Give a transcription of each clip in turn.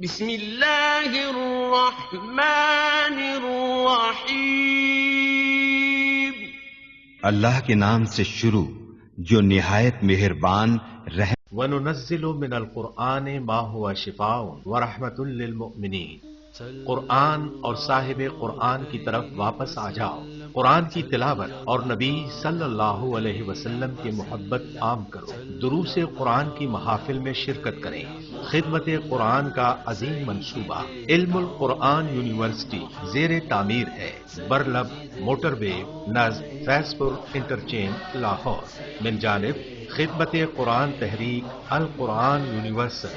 بسم اللہ الرحمن الرحیم۔ اللہ کے نام سے شروع جو نہایت مہربان رحم۔ وَنُنَزِّلُ مِنَ الْقُرْآنِ مَا هُوَ شِفَاءٌ وَرَحْمَةٌ لِّلْمُؤْمِنِينَ۔ قرآن اور صاحب قرآن کی طرف واپس آ جاؤ، قرآن کی تلاوت اور نبی صلی اللہ علیہ وسلم کی محبت عام کرو، دروس قرآن کی محافل میں شرکت کریں۔ خدمت قرآن کا عظیم منصوبہ علم القرآن یونیورسٹی زیر تعمیر ہے، برلب موٹر وے نزد فیض پور انٹرچینج لاہور، من جانب خدمت قرآن تحریک القرآن یونیورسل۔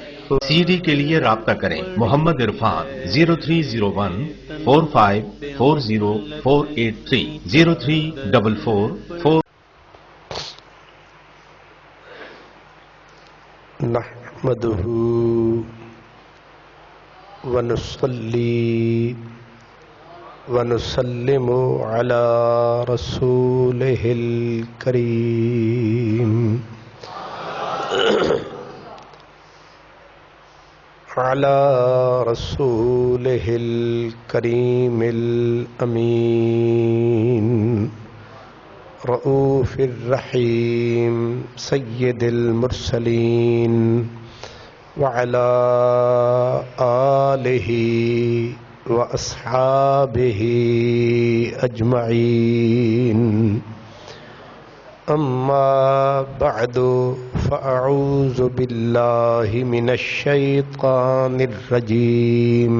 سی ڈی کے لیے رابطہ کریں محمد عرفان 030145400483 0344 نحمده ونصلي ونسلم على رسوله الكريم على رسوله الكريم الأمين رؤوف الرحيم سيد المرسلين وعلى آله وأصحابه أجمعين، أما بعد فأعوذ بالله من الشيطان الرجيم،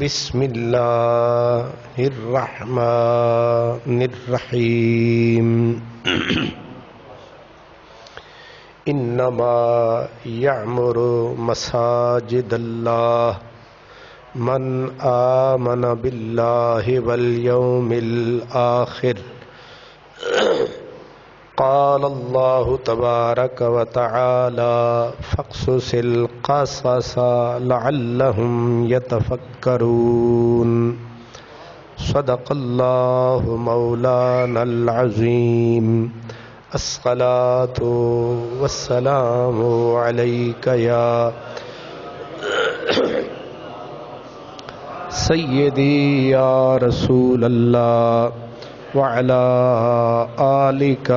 بسم الله الرحمن الرحيم۔ انما يعمر مساجد الله من آمن بالله واليوم الآخر، قال الله تبارك وتعالى فاقصص القصص لعلهم يتفكرون، صدق الله مولانا العظيم۔ الصلاة والسلام عليك يا سيدي يا رسول الله وعلى آلك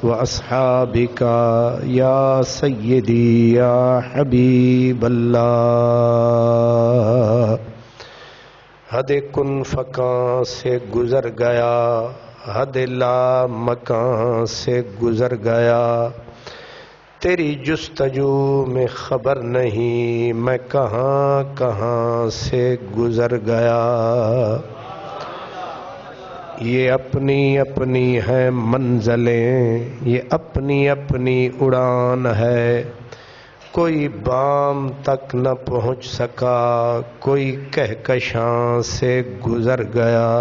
وأصحابك يا سيدي يا حبيب الله۔ حد کن فکاں سے گزر گیا، حد لا مکان سے گزر گیا، تیری جستجو میں خبر نہیں میں کہاں کہاں سے گزر گیا۔ یہ اپنی اپنی ہیں منزلیں، یہ اپنی اپنی اڑان ہے، کوئی بام تک نہ پہنچ سکا، کوئی کہکشاں سے گزر گیا۔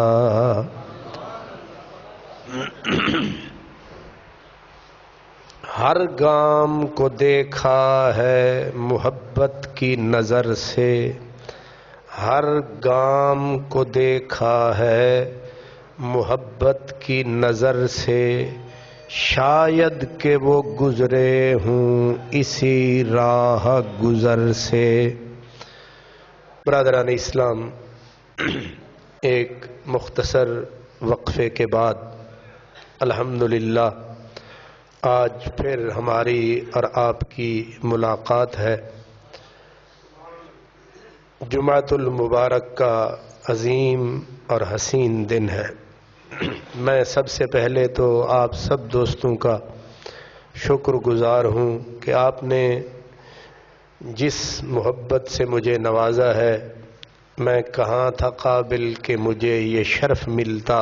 ہر گام کو دیکھا ہے محبت کی نظر سے، ہر گام کو دیکھا ہے محبت کی نظر سے، شاید کہ وہ گزرے ہوں اسی راہ گزر سے۔ برادران اسلام، ایک مختصر وقفے کے بعد الحمدللہ آج پھر ہماری اور آپ کی ملاقات ہے۔ جمعۃ المبارک کا عظیم اور حسین دن ہے۔ میں سب سے پہلے تو آپ سب دوستوں کا شکر گزار ہوں کہ آپ نے جس محبت سے مجھے نوازا ہے، میں کہاں تھا قابل کہ مجھے یہ شرف ملتا،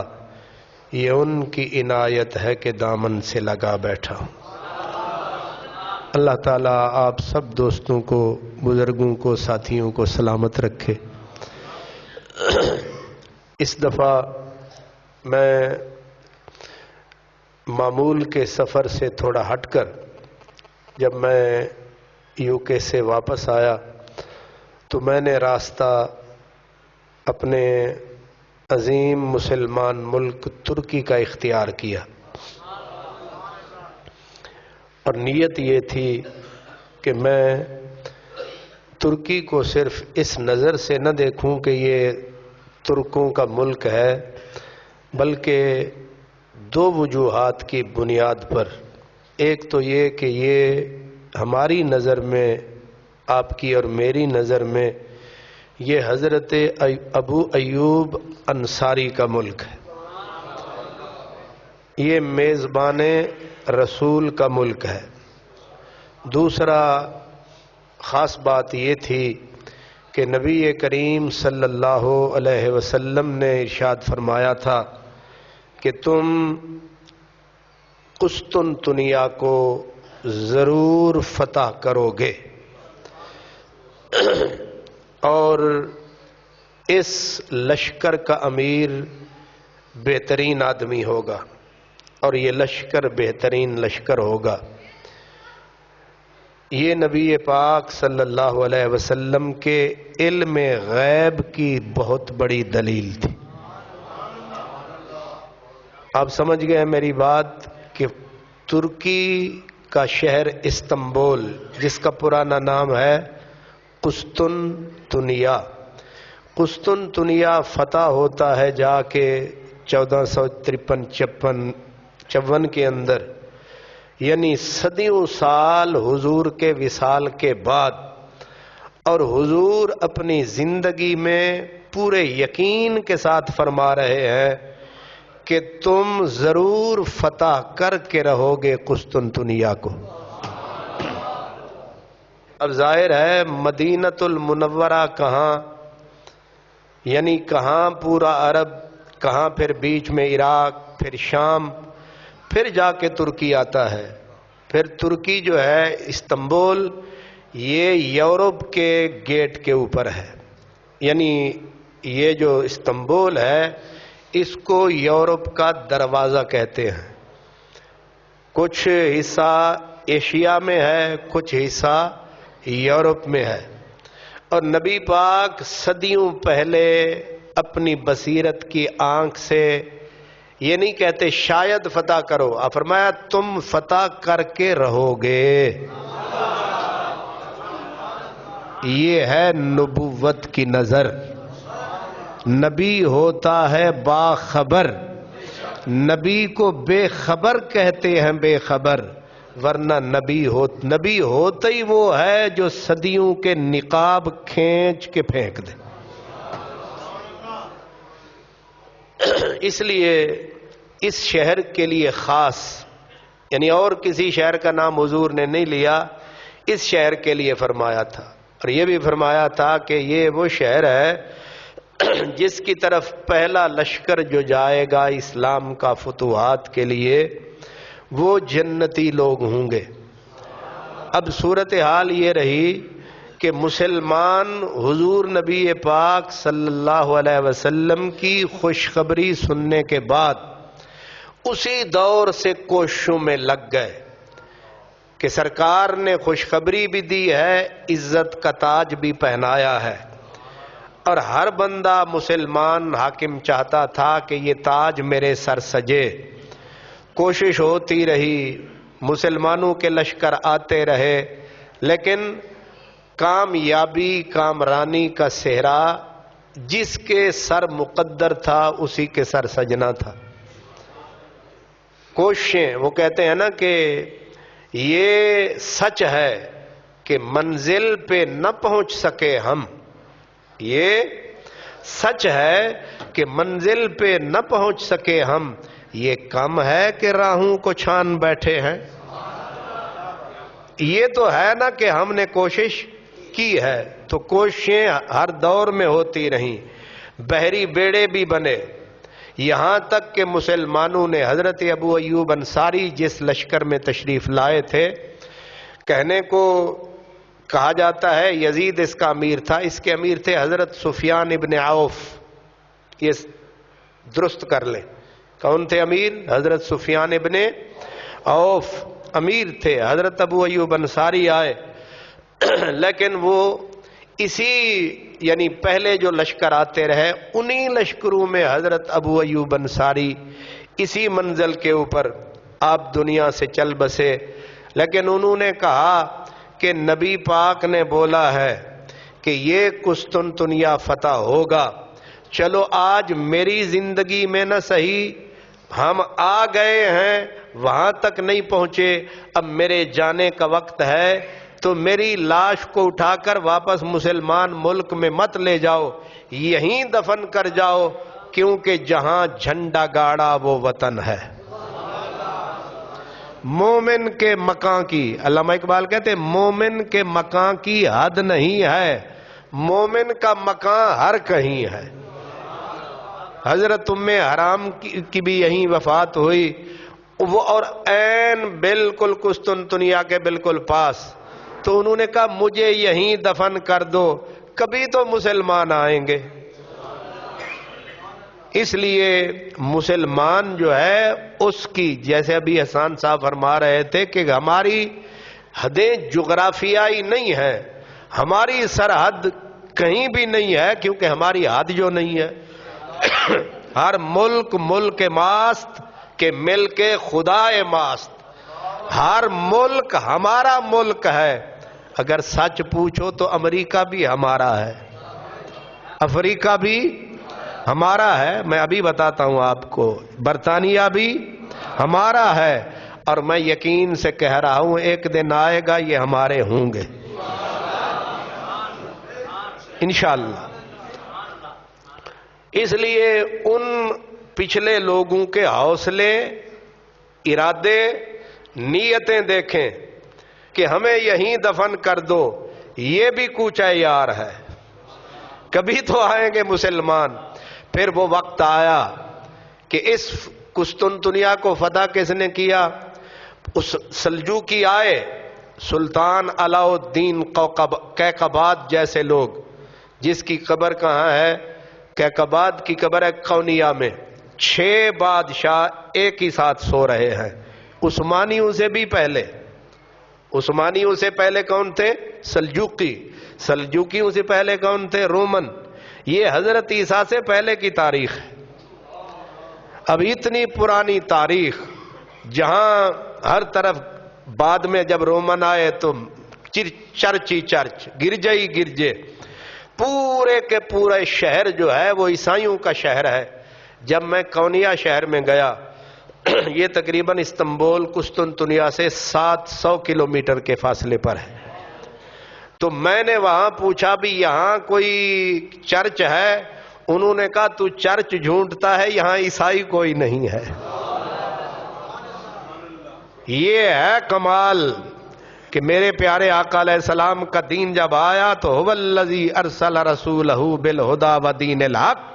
یہ ان کی عنایت ہے کہ دامن سے لگا بیٹھا ہوں۔ اللہ تعالیٰ آپ سب دوستوں کو، بزرگوں کو، ساتھیوں کو سلامت رکھے۔ اس دفعہ میں معمول کے سفر سے تھوڑا ہٹ کر جب میں یو کے سے واپس آیا تو میں نے راستہ اپنے عظیم مسلمان ملک ترکی کا اختیار کیا، اور نیت یہ تھی کہ میں ترکی کو صرف اس نظر سے نہ دیکھوں کہ یہ ترکوں کا ملک ہے، بلکہ دو وجوہات کی بنیاد پر۔ ایک تو یہ کہ یہ ہماری نظر میں، آپ کی اور میری نظر میں، یہ حضرت ابو ایوب انصاری کا ملک ہے، یہ میزبان رسول کا ملک ہے۔ دوسرا خاص بات یہ تھی کہ نبی کریم صلی اللہ علیہ وسلم نے ارشاد فرمایا تھا کہ تم قسطنطنیہ کو ضرور فتح کرو گے، اور اس لشکر کا امیر بہترین آدمی ہوگا، اور یہ لشکر بہترین لشکر ہوگا۔ یہ نبی پاک صلی اللہ علیہ وسلم کے علم غیب کی بہت بڑی دلیل تھی۔ آپ سمجھ گئے میری بات کہ ترکی کا شہر استنبول، جس کا پرانا نام ہے قسطنطنیہ، قسطنطنیہ فتح ہوتا ہے جا کے 1453-54 کے اندر، یعنی صدیوں سال حضور کے وصال کے بعد، اور حضور اپنی زندگی میں پورے یقین کے ساتھ فرما رہے ہیں کہ تم ضرور فتح کر کے رہو گے قسطنطنیہ کو۔ اب ظاہر ہے مدینۃ المنورہ کہاں، یعنی کہاں پورا عرب، کہاں پھر بیچ میں عراق، پھر شام، پھر جا کے ترکی آتا ہے۔ پھر ترکی جو ہے استنبول، یہ یورپ کے گیٹ کے اوپر ہے، یعنی یہ جو استنبول ہے اس کو یورپ کا دروازہ کہتے ہیں۔ کچھ حصہ ایشیا میں ہے، کچھ حصہ یورپ میں ہے، اور نبی پاک صدیوں پہلے اپنی بصیرت کی آنکھ سے یہ نہیں کہتے شاید فتح کرو، فرمایا تم فتح کر کے رہو گے۔ یہ ہے نبوت کی نظر۔ نبی ہوتا ہے باخبر، نبی کو بے خبر کہتے ہیں، بے خبر، ورنہ نبی ہوتا ہی وہ ہے جو صدیوں کے نقاب کھینچ کے پھینک دے۔ اس لیے اس شہر کے لیے خاص، یعنی اور کسی شہر کا نام حضور نے نہیں لیا، اس شہر کے لیے فرمایا تھا، اور یہ بھی فرمایا تھا کہ یہ وہ شہر ہے جس کی طرف پہلا لشکر جو جائے گا اسلام کا فتوحات کے لیے وہ جنتی لوگ ہوں گے۔ اب صورتحال یہ رہی کہ مسلمان حضور نبی پاک صلی اللہ علیہ وسلم کی خوشخبری سننے کے بعد اسی دور سے کوششوں میں لگ گئے کہ سرکار نے خوشخبری بھی دی ہے، عزت کا تاج بھی پہنایا ہے، اور ہر بندہ مسلمان حاکم چاہتا تھا کہ یہ تاج میرے سر سجے۔ کوشش ہوتی رہی، مسلمانوں کے لشکر آتے رہے، لیکن کامیابی کامرانی کا صحرا جس کے سر مقدر تھا اسی کے سر سجنا تھا۔ کوششیں، وہ کہتے ہیں نا کہ یہ سچ ہے کہ منزل پہ نہ پہنچ سکے ہم، یہ سچ ہے کہ منزل پہ نہ پہنچ سکے ہم، یہ کم ہے کہ راہوں کو چھان بیٹھے ہیں۔ یہ تو ہے نا کہ ہم نے کوشش کی ہے، تو کوششیں ہر دور میں ہوتی رہیں، بحری بیڑے بھی بنے، یہاں تک کہ مسلمانوں نے حضرت ابو ایوب انصاری جس لشکر میں تشریف لائے تھے، کہنے کو کہا جاتا ہے یزید اس کا امیر تھا، اس کے امیر تھے حضرت سفیان ابن عوف۔ یہ درست کر لیں، کون تھے امیر؟ حضرت سفیان ابن عوف امیر تھے۔ حضرت ابو ایوب انصاری آئے، لیکن وہ اسی یعنی پہلے جو لشکر آتے رہے انہی لشکروں میں حضرت ابو ایوب انصاری اسی منزل کے اوپر آپ دنیا سے چل بسے۔ لیکن انہوں نے کہا کہ نبی پاک نے بولا ہے کہ یہ قسطنطنیہ فتح ہوگا. چلو آج میری زندگی میں نہ صحیح، ہم آ گئے ہیں، وہاں تک نہیں پہنچے، اب میرے جانے کا وقت ہے، تو میری لاش کو اٹھا کر واپس مسلمان ملک میں مت لے جاؤ، یہیں دفن کر جاؤ، کیونکہ جہاں جھنڈا گاڑا وہ وطن ہے. مومن کے مکان کی، علامہ اقبال کہتے ہیں مومن کے مکان کی حد نہیں ہے، مومن کا مکان ہر کہیں ہے. حضرت ام حرام کی بھی یہیں وفات ہوئی، وہ اور عین بالکل قسطنطنیہ کے بالکل پاس. تو انہوں نے کہا مجھے یہیں دفن کر دو، کبھی تو مسلمان آئیں گے. اس لیے مسلمان جو ہے اس کی، جیسے ابھی حسان صاحب فرما رہے تھے کہ ہماری حدیں جغرافیائی نہیں ہیں، ہماری سرحد کہیں بھی نہیں ہے، کیونکہ ہماری حد جو نہیں ہے. ہر ملک ملک ماست کے مل کے خدا ماست، ہر ملک ہمارا ملک ہے. اگر سچ پوچھو تو امریکہ بھی ہمارا ہے، افریقہ بھی ہمارا ہے. میں ابھی بتاتا ہوں آپ کو، برطانیہ بھی ہمارا ہے، اور میں یقین سے کہہ رہا ہوں ایک دن آئے گا یہ ہمارے ہوں گے انشاءاللہ. اس لیے ان پچھلے لوگوں کے حوصلے، ارادے، نیتیں دیکھیں کہ ہمیں یہیں دفن کر دو، یہ بھی کوچہ یار ہے. کبھی تو آئیں گے مسلمان. پھر وہ وقت آیا کہ اس قسطنطنیہ کو فتح کس نے کیا؟ اس سلجوقی آئے، سلطان علاء الدین کیقباد جیسے لوگ، جس کی قبر کہاں ہے؟ کیقباد کی قبر ہے قونیہ میں. 6 بادشاہ ایک ہی ساتھ سو رہے ہیں. عثمانیوں سے بھی پہلے، عثمانیوں سے پہلے کون تھے؟ سلجوقی. سلجوقیوں سے پہلے کون تھے؟ رومن. یہ حضرت عیسیٰ سے پہلے کی تاریخ ہے. اب اتنی پرانی تاریخ، جہاں ہر طرف بعد میں جب رومن آئے تو چرچ ہی چرچ، گرجے ہی گرجے، پورے کے پورے شہر جو ہے وہ عیسائیوں کا شہر ہے. جب میں قونیہ شہر میں گیا، یہ تقریباً استنبول قسطنطنیہ سے 700 کلومیٹر کے فاصلے پر ہے. تو میں نے وہاں پوچھا بھی یہاں کوئی چرچ ہے؟ انہوں نے کہا تو چرچ جھونٹتا ہے، یہاں عیسائی کوئی نہیں ہے. یہ ہے کمال کہ میرے پیارے آقا علیہ السلام کا دین جب آیا تو هو الذی ارسل رسولہ بالہدی ودین الحق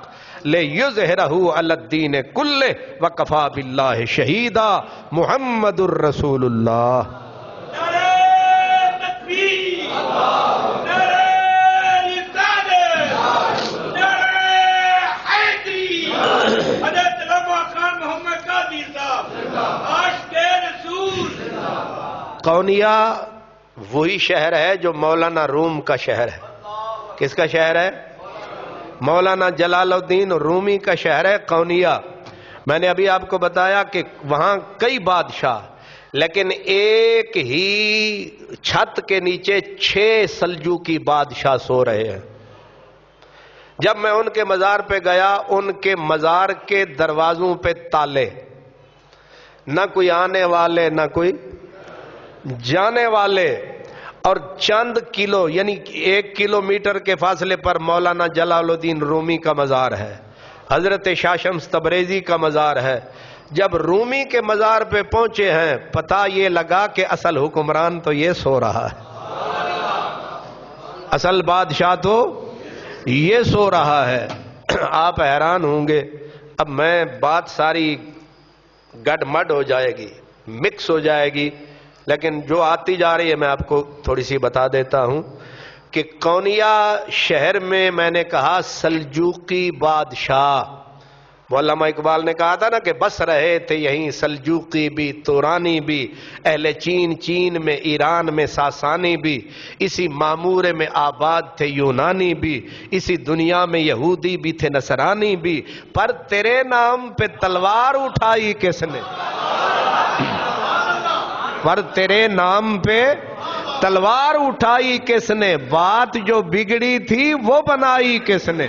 لیظہرہ علی الدین کلہ وکفی باللہ شہیدا. محمد الرسول اللہ. قونیہ وہی شہر ہے جو مولانا روم کا شہر ہے. کس کا شہر ہے؟ مولانا جلال الدین رومی کا شہر ہے قونیہ. میں نے ابھی آپ کو بتایا کہ وہاں کئی بادشاہ، لیکن ایک ہی چھت کے نیچے 6 سلجوقی بادشاہ سو رہے ہیں. جب میں ان کے مزار پہ گیا، ان کے مزار کے دروازوں پہ تالے، نہ کوئی آنے والے نہ کوئی جانے والے. اور چند کلو یعنی 1 کلومیٹر کے فاصلے پر مولانا جلال الدین رومی کا مزار ہے، حضرت شاہ شمس تبریزی کا مزار ہے. جب رومی کے مزار پہ پہنچے ہیں، پتہ یہ لگا کہ اصل حکمران تو یہ سو رہا ہے، اصل بادشاہ تو یہ سو رہا ہے. آپ حیران ہوں گے. اب میں بات ساری گڈ مڈ ہو جائے گی، مکس ہو جائے گی، لیکن جو آتی جا رہی ہے میں آپ کو تھوڑی سی بتا دیتا ہوں کہ قونیہ شہر میں نے کہا سلجوقی بادشاہ. علامہ اقبال نے کہا تھا نا کہ بس رہے تھے یہیں سلجوقی بھی، تورانی بھی، اہل چین میں، ایران میں ساسانی بھی، اسی معمورے میں آباد تھے یونانی بھی، اسی دنیا میں یہودی بھی تھے نصرانی بھی، پر تیرے نام پہ تلوار اٹھائی کس نے؟ پر تیرے نام پہ تلوار اٹھائی کس نے؟ بات جو بگڑی تھی وہ بنائی کس نے؟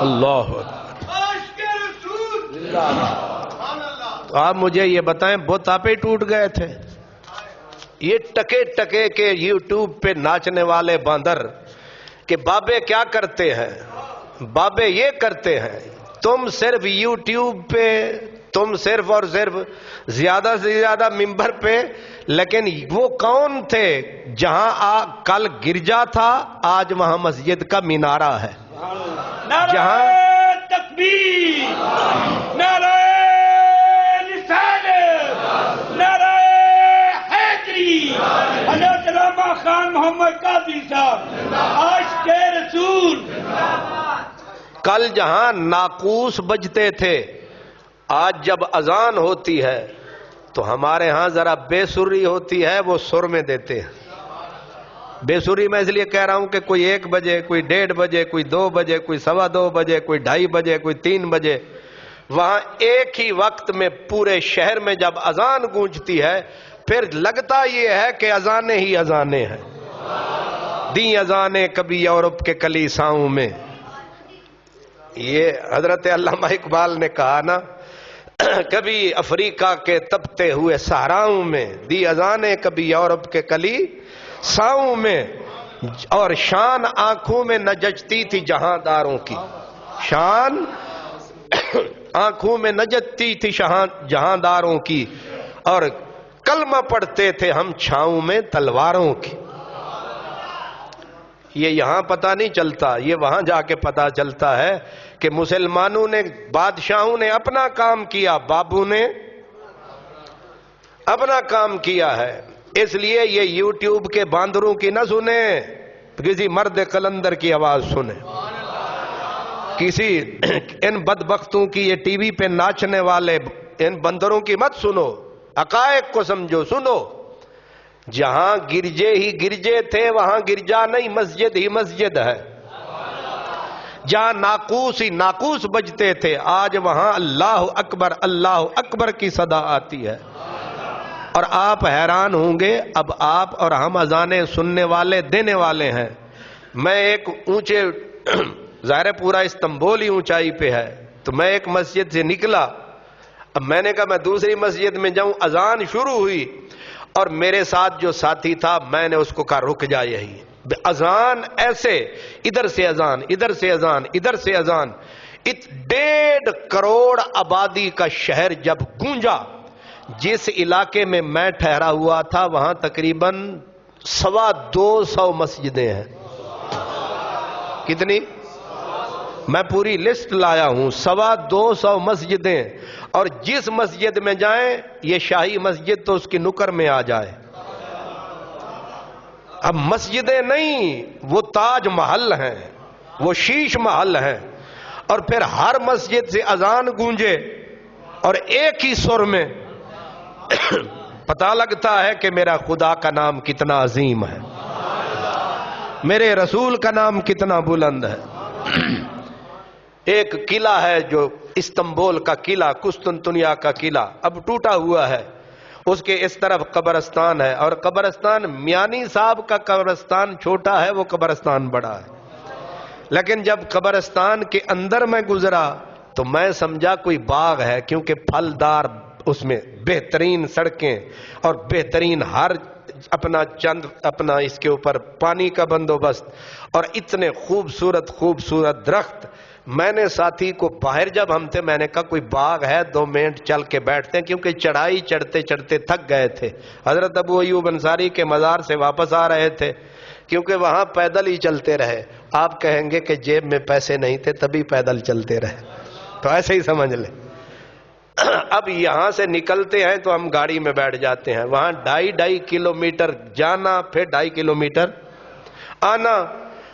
اللہ تو آپ مجھے یہ بتائیں بت آپ ہی ٹوٹ گئے تھے؟ یہ ٹکے ٹکے کے یوٹیوب پہ ناچنے والے باندر کہ بابے کیا کرتے ہیں؟ بابے یہ کرتے ہیں، تم صرف یوٹیوب پہ، تم صرف اور صرف زیادہ سے زیادہ ممبر پہ، لیکن وہ کون تھے جہاں کل گرجا تھا آج وہاں مسجد کا مینارہ ہے، جہاں تکبیر، نعرہ رسالت، نعرہ حیدری، حضرت علامہ خان محمد قادری صاحب، عاشق رسول۔ کل جہاں ناقوس بجتے تھے، آج جب اذان ہوتی ہے تو ہمارے ہاں ذرا بے سری ہوتی ہے، وہ سر میں دیتے ہیں۔ بے سری میں اس لیے کہہ رہا ہوں کہ کوئی 1 بجے، کوئی 1:30 بجے، کوئی 2 بجے، کوئی 2:15 بجے، کوئی 2:30 بجے، کوئی 3 بجے، وہاں ایک ہی وقت میں پورے شہر میں جب اذان گونجتی ہے پھر لگتا یہ ہے کہ اذانیں ہی اذانیں ہیں۔ دی اذانیں کبھی یورپ کے کلیساؤں میں، یہ حضرت علامہ اقبال نے کہا نا، کبھی افریقہ کے تپتے ہوئے صحراؤں میں، دی اذانیں کبھی یورپ کے کلیساؤں میں، اور شان آنکھوں میں نہ جچتی تھی جہانداروں کی، شان آنکھوں میں نہ جچتی تھی جہانداروں کی، اور کلمہ پڑھتے تھے ہم چھاؤں میں تلواروں کی۔ یہ یہاں پتہ نہیں چلتا، یہ وہاں جا کے پتہ چلتا ہے کہ مسلمانوں نے، بادشاہوں نے اپنا کام کیا، بابو نے اپنا کام کیا ہے۔ اس لیے یہ یوٹیوب کے باندروں کی نہ سنیں، کسی مرد قلندر کی آواز سنیں، کسی ان بدبختوں کی، یہ ٹی وی پہ ناچنے والے ان بندروں کی مت سنو، حقائق کو سمجھو، سنو۔ جہاں گرجے ہی گرجے تھے وہاں گرجا نہیں، مسجد ہی مسجد ہے۔ جہاں ناقوس ہی ناقوس بجتے تھے آج وہاں اللہ اکبر کی صدا آتی ہے۔ اور آپ حیران ہوں گے، اب آپ اور ہم اذانیں سننے والے دینے والے ہیں۔ میں ایک اونچے، ظاہر پورا استنبول ہی اونچائی پہ ہے، تو میں ایک مسجد سے نکلا، اب میں نے کہا میں دوسری مسجد میں جاؤں، اذان شروع ہوئی اور میرے ساتھ جو ساتھی تھا میں نے اس کو کہا رک جا، یہی اذان ایسے، ادھر سے اذان، ادھر سے اذان، ادھر سے اذان، 1.5 کروڑ آبادی کا شہر جب گونجا، جس علاقے میں میں ٹھہرا ہوا تھا وہاں تقریباً 225 مسجدیں ہیں۔ کتنی؟ میں پوری لسٹ لایا ہوں، 225 مسجدیں، اور جس مسجد میں جائیں یہ شاہی مسجد تو اس کی نکر میں آ جائے۔ اب مسجدیں نہیں، وہ تاج محل ہیں، وہ شیش محل ہیں، اور پھر ہر مسجد سے اذان گونجے اور ایک ہی سر میں، پتہ لگتا ہے کہ میرا خدا کا نام کتنا عظیم ہے، میرے رسول کا نام کتنا بلند ہے۔ ایک قلعہ ہے جو استنبول کا قلعہ، قسطنطنیہ کا قلعہ، اب ٹوٹا ہوا ہے، اس کے اس طرف قبرستان ہے، اور قبرستان میانی صاحب کا قبرستان چھوٹا ہے، وہ قبرستان بڑا ہے۔ لیکن جب قبرستان کے اندر میں گزرا تو میں سمجھا کوئی باغ ہے، کیونکہ پھلدار، اس میں بہترین سڑکیں اور بہترین ہر اپنا اس کے اوپر پانی کا بندوبست، اور اتنے خوبصورت درخت۔ میں نے ساتھی کو باہر جب ہم تھے میں نے کہا کوئی باغ ہے، 2 منٹ چل کے بیٹھتے ہیں، کیونکہ چڑھائی چڑھتے چڑھتے تھک گئے تھے۔ حضرت ابو ایوب انصاری کے مزار سے واپس آ رہے تھے، کیونکہ وہاں پیدل ہی چلتے رہے۔ آپ کہیں گے کہ جیب میں پیسے نہیں تھے تبھی پیدل چلتے رہے، تو ایسے ہی سمجھ لیں۔ اب یہاں سے نکلتے ہیں تو ہم گاڑی میں بیٹھ جاتے ہیں، وہاں 2.5 کلومیٹر جانا، پھر 2.5 کلومیٹر آنا۔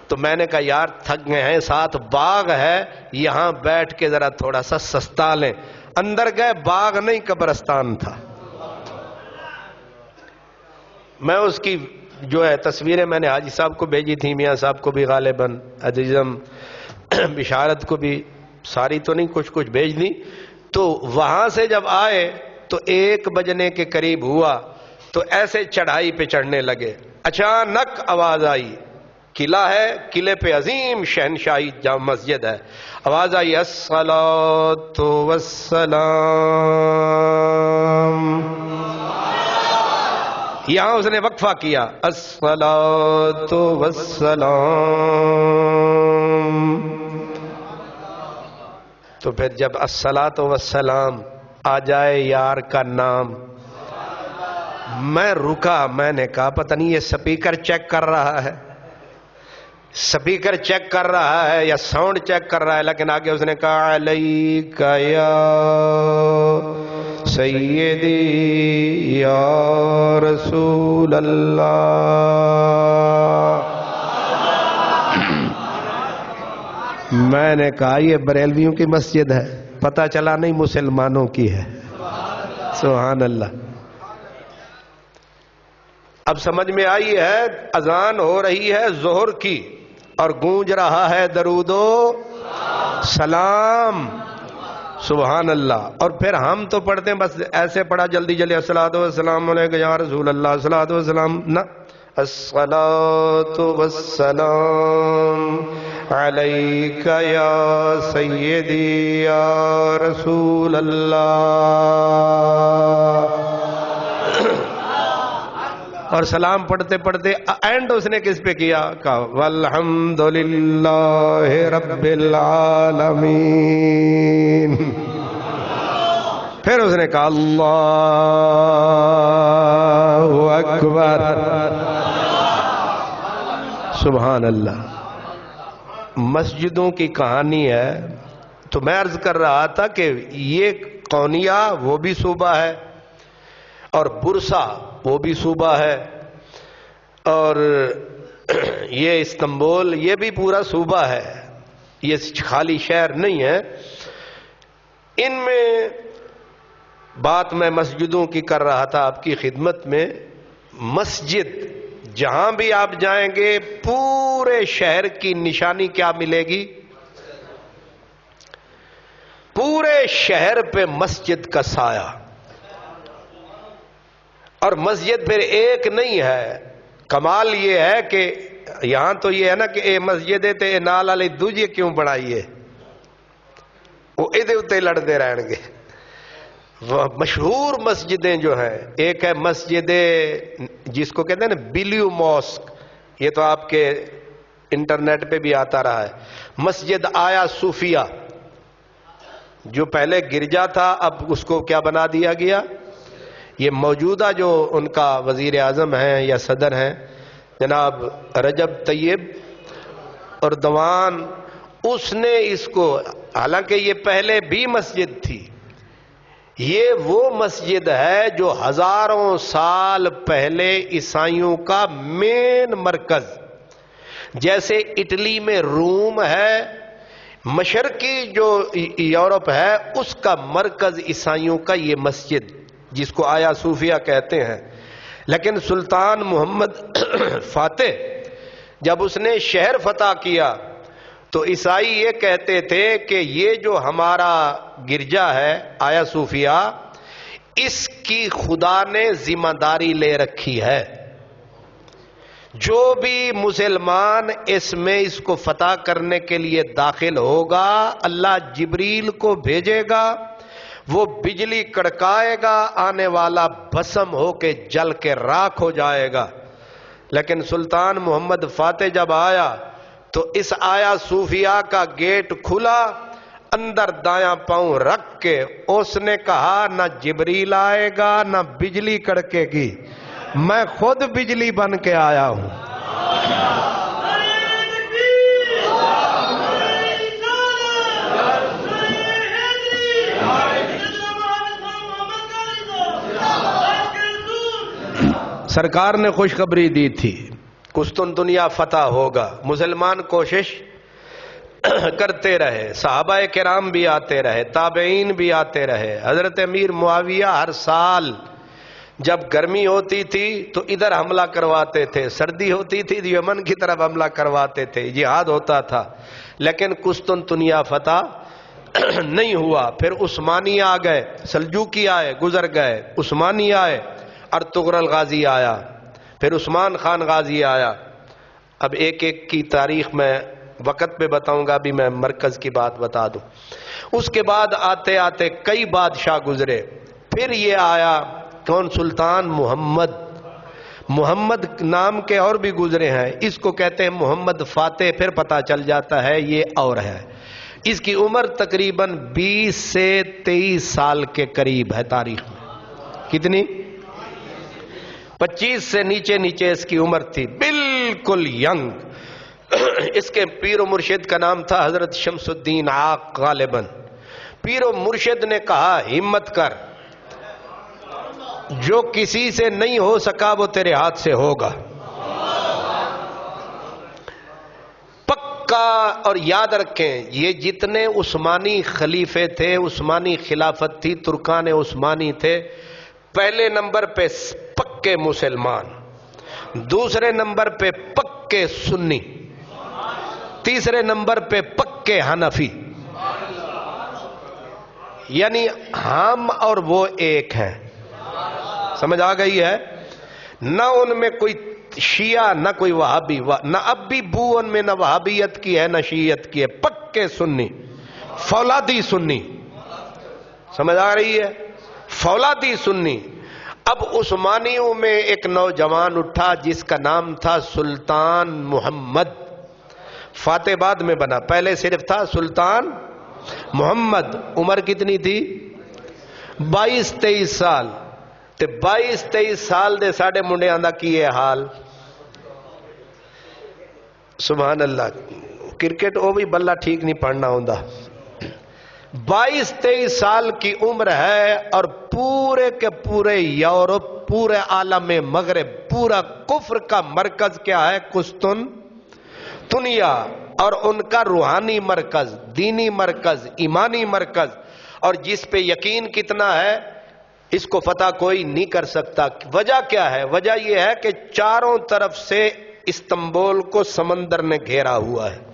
تو میں نے کہا یار تھک گئے ہیں، ساتھ باغ ہے، یہاں بیٹھ کے ذرا تھوڑا سا سستا لیں۔ اندر گئے، باغ نہیں قبرستان تھا۔ میں اس کی جو ہے تصویریں میں نے حاجی صاحب کو بھیجی تھی، میاں صاحب کو بھی غالباً، عزیزم بشارت کو بھی، ساری تو نہیں، کچھ کچھ بھیج دی۔ تو وہاں سے جب آئے تو 1 بجنے کے قریب ہوا، تو ایسے چڑھائی پہ چڑھنے لگے، اچانک آواز آئی، قلعہ ہے، قلعے پہ عظیم شہنشاہی جامع مسجد ہے، آواز آئی الصلاۃ والسلام۔ یہاں اس نے وقفہ کیا، الصلاۃ والسلام۔ تو پھر جب الصلاۃ والسلام آ جائے یار کا نام، میں رکا، میں نے کہا پتہ نہیں یہ سپیکر چیک کر رہا ہے، سپیکر چیک کر رہا ہے یا ساؤنڈ چیک کر رہا ہے، لیکن آگے اس نے کہا علیک یا سیدی یا رسول اللہ۔ میں نے کہا یہ بریلویوں کی مسجد ہے، پتہ چلا نہیں مسلمانوں کی ہے۔ سبحان اللہ۔ اب سمجھ میں آئی ہے، اذان ہو رہی ہے ظہر کی اور گونج رہا ہے درود و سلام۔ سبحان اللہ۔ اور پھر ہم تو پڑھتے ہیں بس ایسے پڑھا جلدی جلدی، الصلاۃ والسلام علیک یا رسول اللہ، الصلاۃ والسلام، نہ، الصلاۃ والسلام علیک یا سیدی یا رسول اللہ۔ اور سلام پڑھتے پڑھتے اینڈ اس نے کس پہ کیا؟ کہا والحمد للہ رب العالمین۔ پھر اس نے کہا اللہ اکبر۔ سبحان اللہ۔ مسجدوں کی کہانی ہے۔ تو میں عرض کر رہا تھا کہ یہ قونیہ وہ بھی صوبہ ہے، اور برسا وہ بھی صوبہ ہے، اور یہ استنبول یہ بھی پورا صوبہ ہے، یہ خالی شہر نہیں ہے۔ ان میں بات میں مسجدوں کی کر رہا تھا آپ کی خدمت میں۔ مسجد جہاں بھی آپ جائیں گے پورے شہر کی نشانی کیا ملے گی؟ پورے شہر پہ مسجد کا سایہ۔ اور مسجد پھر ایک نہیں ہے، کمال یہ ہے کہ یہاں تو یہ ہے نا کہ اے مسجد تے نال والے دوجے کیوں بنائیے، وہ ادھر اتنے لڑتے رہن گے۔ مشہور مسجدیں جو ہیں، ایک ہے مسجد جس کو کہتے ہیں نا بلیو ماسک، یہ تو آپ کے انٹرنیٹ پہ بھی آتا رہا ہے، مسجد آیا صوفیہ، جو پہلے گرجا تھا اب اس کو کیا بنا دیا گیا۔ یہ موجودہ جو ان کا وزیر اعظم ہیں یا صدر ہیں جناب رجب طیب اردوان، اس نے اس کو، حالانکہ یہ پہلے بھی مسجد تھی، یہ وہ مسجد ہے جو ہزاروں سال پہلے عیسائیوں کا مین مرکز، جیسے اٹلی میں روم ہے، مشرقی جو یورپ ہے اس کا مرکز عیسائیوں کا یہ مسجد، جس کو آیا صوفیہ کہتے ہیں۔ لیکن سلطان محمد فاتح جب اس نے شہر فتح کیا تو عیسائی یہ کہتے تھے کہ یہ جو ہمارا گرجا ہے آیا صوفیہ، اس کی خدا نے ذمہ داری لے رکھی ہے، جو بھی مسلمان اس میں اس کو فتح کرنے کے لیے داخل ہوگا اللہ جبریل کو بھیجے گا، وہ بجلی کڑکائے گا، آنے والا بھسم ہو کے جل کے راکھ ہو جائے گا۔ لیکن سلطان محمد فاتح جب آیا تو اس آیا صوفیہ کا گیٹ کھلا، اندر دایاں پاؤں رکھ کے اس نے کہا نہ جبریل آئے گا نہ بجلی کڑکے گی، میں خود بجلی بن کے آیا ہوں۔ سرکار نے خوشخبری دی تھی قسطنطنیہ فتح ہوگا، مسلمان کوشش کرتے رہے، صحابہ کرام بھی آتے رہے، تابعین بھی آتے رہے۔ حضرت امیر معاویہ ہر سال جب گرمی ہوتی تھی تو ادھر حملہ کرواتے تھے، سردی ہوتی تھی یمن کی طرف حملہ کرواتے تھے، جہاد ہوتا تھا، لیکن قسطنطنیہ فتح نہیں ہوا۔ پھر عثمانی آ گئے، سلجوقی آئے، گزر گئے، عثمانی آئے، ارطغرل غازی آیا، پھر عثمان خان غازی آیا۔ اب ایک ایک کی تاریخ میں وقت پہ بتاؤں گا، ابھی میں مرکز کی بات بتا دوں۔ اس کے بعد آتے آتے کئی بادشاہ گزرے، پھر یہ آیا کون؟ سلطان محمد۔ محمد نام کے اور بھی گزرے ہیں، اس کو کہتے ہیں محمد فاتح، پھر پتہ چل جاتا ہے یہ اور ہے۔ اس کی عمر تقریباً 20 سے 23 سال کے قریب ہے تاریخ میں۔ کتنی؟ 25 سے نیچے نیچے اس کی عمر تھی، بالکل ینگ۔ اس کے پیر و مرشد کا نام تھا حضرت شمس الدین عاق غالباً۔ پیر و مرشد نے کہا ہمت کر، جو کسی سے نہیں ہو سکا وہ تیرے ہاتھ سے ہوگا، پکا۔ اور یاد رکھیں یہ جتنے عثمانی خلیفے تھے، عثمانی خلافت تھی، ترکان عثمانی تھے، پہلے نمبر پہ پکے مسلمان، دوسرے نمبر پہ پکے سنی، تیسرے نمبر پہ پکے حنفی، یعنی ہم اور وہ ایک ہیں۔ سمجھ آ گئی ہے؟ نہ ان میں کوئی شیعہ نہ کوئی وہابی، نہ اب بھی بو ان میں نہ وہابیت کی ہے نہ شیعت کی ہے، پکے سنی، فولادی سنی۔ سمجھ آ رہی ہے؟ فولادی سنی۔ اب عثمانیوں میں ایک نوجوان اٹھا جس کا نام تھا سلطان محمد، فاتح بعد میں بنا، پہلے صرف تھا سلطان محمد۔ عمر کتنی تھی؟ 22-23 سال۔ تے 22-23 سال دے ساڑے منڈے آندہ کیے حال، سبحان اللہ۔ کرکٹ وہ بھی بلہ ٹھیک نہیں پڑھنا ہوندہ۔ 22-23 سال کی عمر ہے اور پورے کے پورے یورپ، پورے عالم مغرب، پورا کفر کا مرکز کیا ہے؟ قسطنطنیہ، اور ان کا روحانی مرکز، دینی مرکز، ایمانی مرکز، اور جس پہ یقین کتنا ہے اس کو فتح کوئی نہیں کر سکتا۔ وجہ کیا ہے؟ وجہ یہ ہے کہ چاروں طرف سے استنبول کو سمندر نے گھیرا ہوا ہے،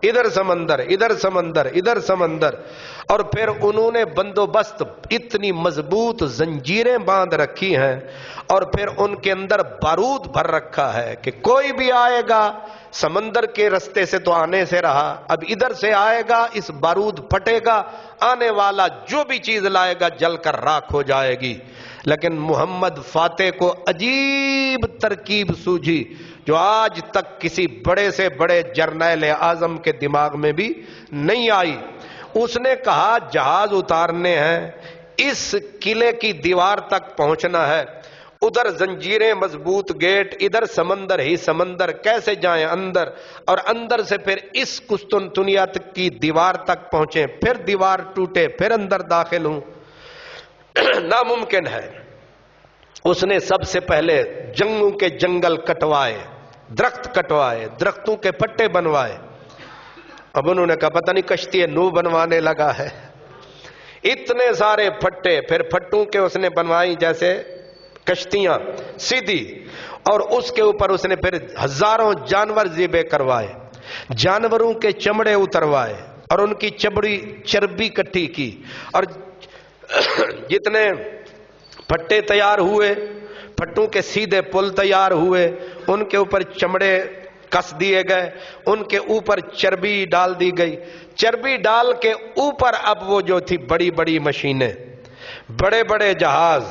ادھر سمندر، ادھر سمندر، ادھر سمندر، اور پھر انہوں نے بندوبست اتنی مضبوط زنجیریں باندھ رکھی ہیں اور پھر ان کے اندر بارود بھر رکھا ہے کہ کوئی بھی آئے گا، سمندر کے رستے سے تو آنے سے رہا، اب ادھر سے آئے گا، اس بارود پھٹے گا، آنے والا جو بھی چیز لائے گا جل کر راکھ ہو جائے گی۔ لیکن محمد فاتح کو عجیب ترکیب سوجھی جو آج تک کسی بڑے سے بڑے جرنیل اعظم کے دماغ میں بھی نہیں آئی۔ اس نے کہا جہاز اتارنے ہیں، اس قلعے کی دیوار تک پہنچنا ہے، ادھر زنجیریں، مضبوط گیٹ، ادھر سمندر ہی سمندر، کیسے جائیں اندر، اور اندر سے پھر اس قسطنطنیہ کی دیوار تک پہنچیں، پھر دیوار ٹوٹے، پھر اندر داخل ہوں، ناممکن ہے۔ اس نے سب سے پہلے جنگوں کے جنگل کٹوائے، درخت کٹوائے، درختوں کے پٹے بنوائے۔ اب انہوں نے کہا پتہ نہیں کشتی نو بنوانے لگا ہے، اتنے سارے پھٹے، پھر پھٹوں کے اس نے بنوائی جیسے کشتیاں سیدھی، اور اس کے اوپر اس نے پھر ہزاروں جانور ذبح کروائے، جانوروں کے چمڑے اتروائے اور ان کی چربی کٹھی کی، اور جتنے پھٹے تیار ہوئے، پھٹوں کے سیدھے پل تیار ہوئے، ان کے اوپر چمڑے کس دیے گئے، ان کے اوپر چربی ڈال دی گئی، چربی ڈال کے اوپر اب وہ جو تھی بڑی بڑی مشینیں، بڑے بڑے جہاز،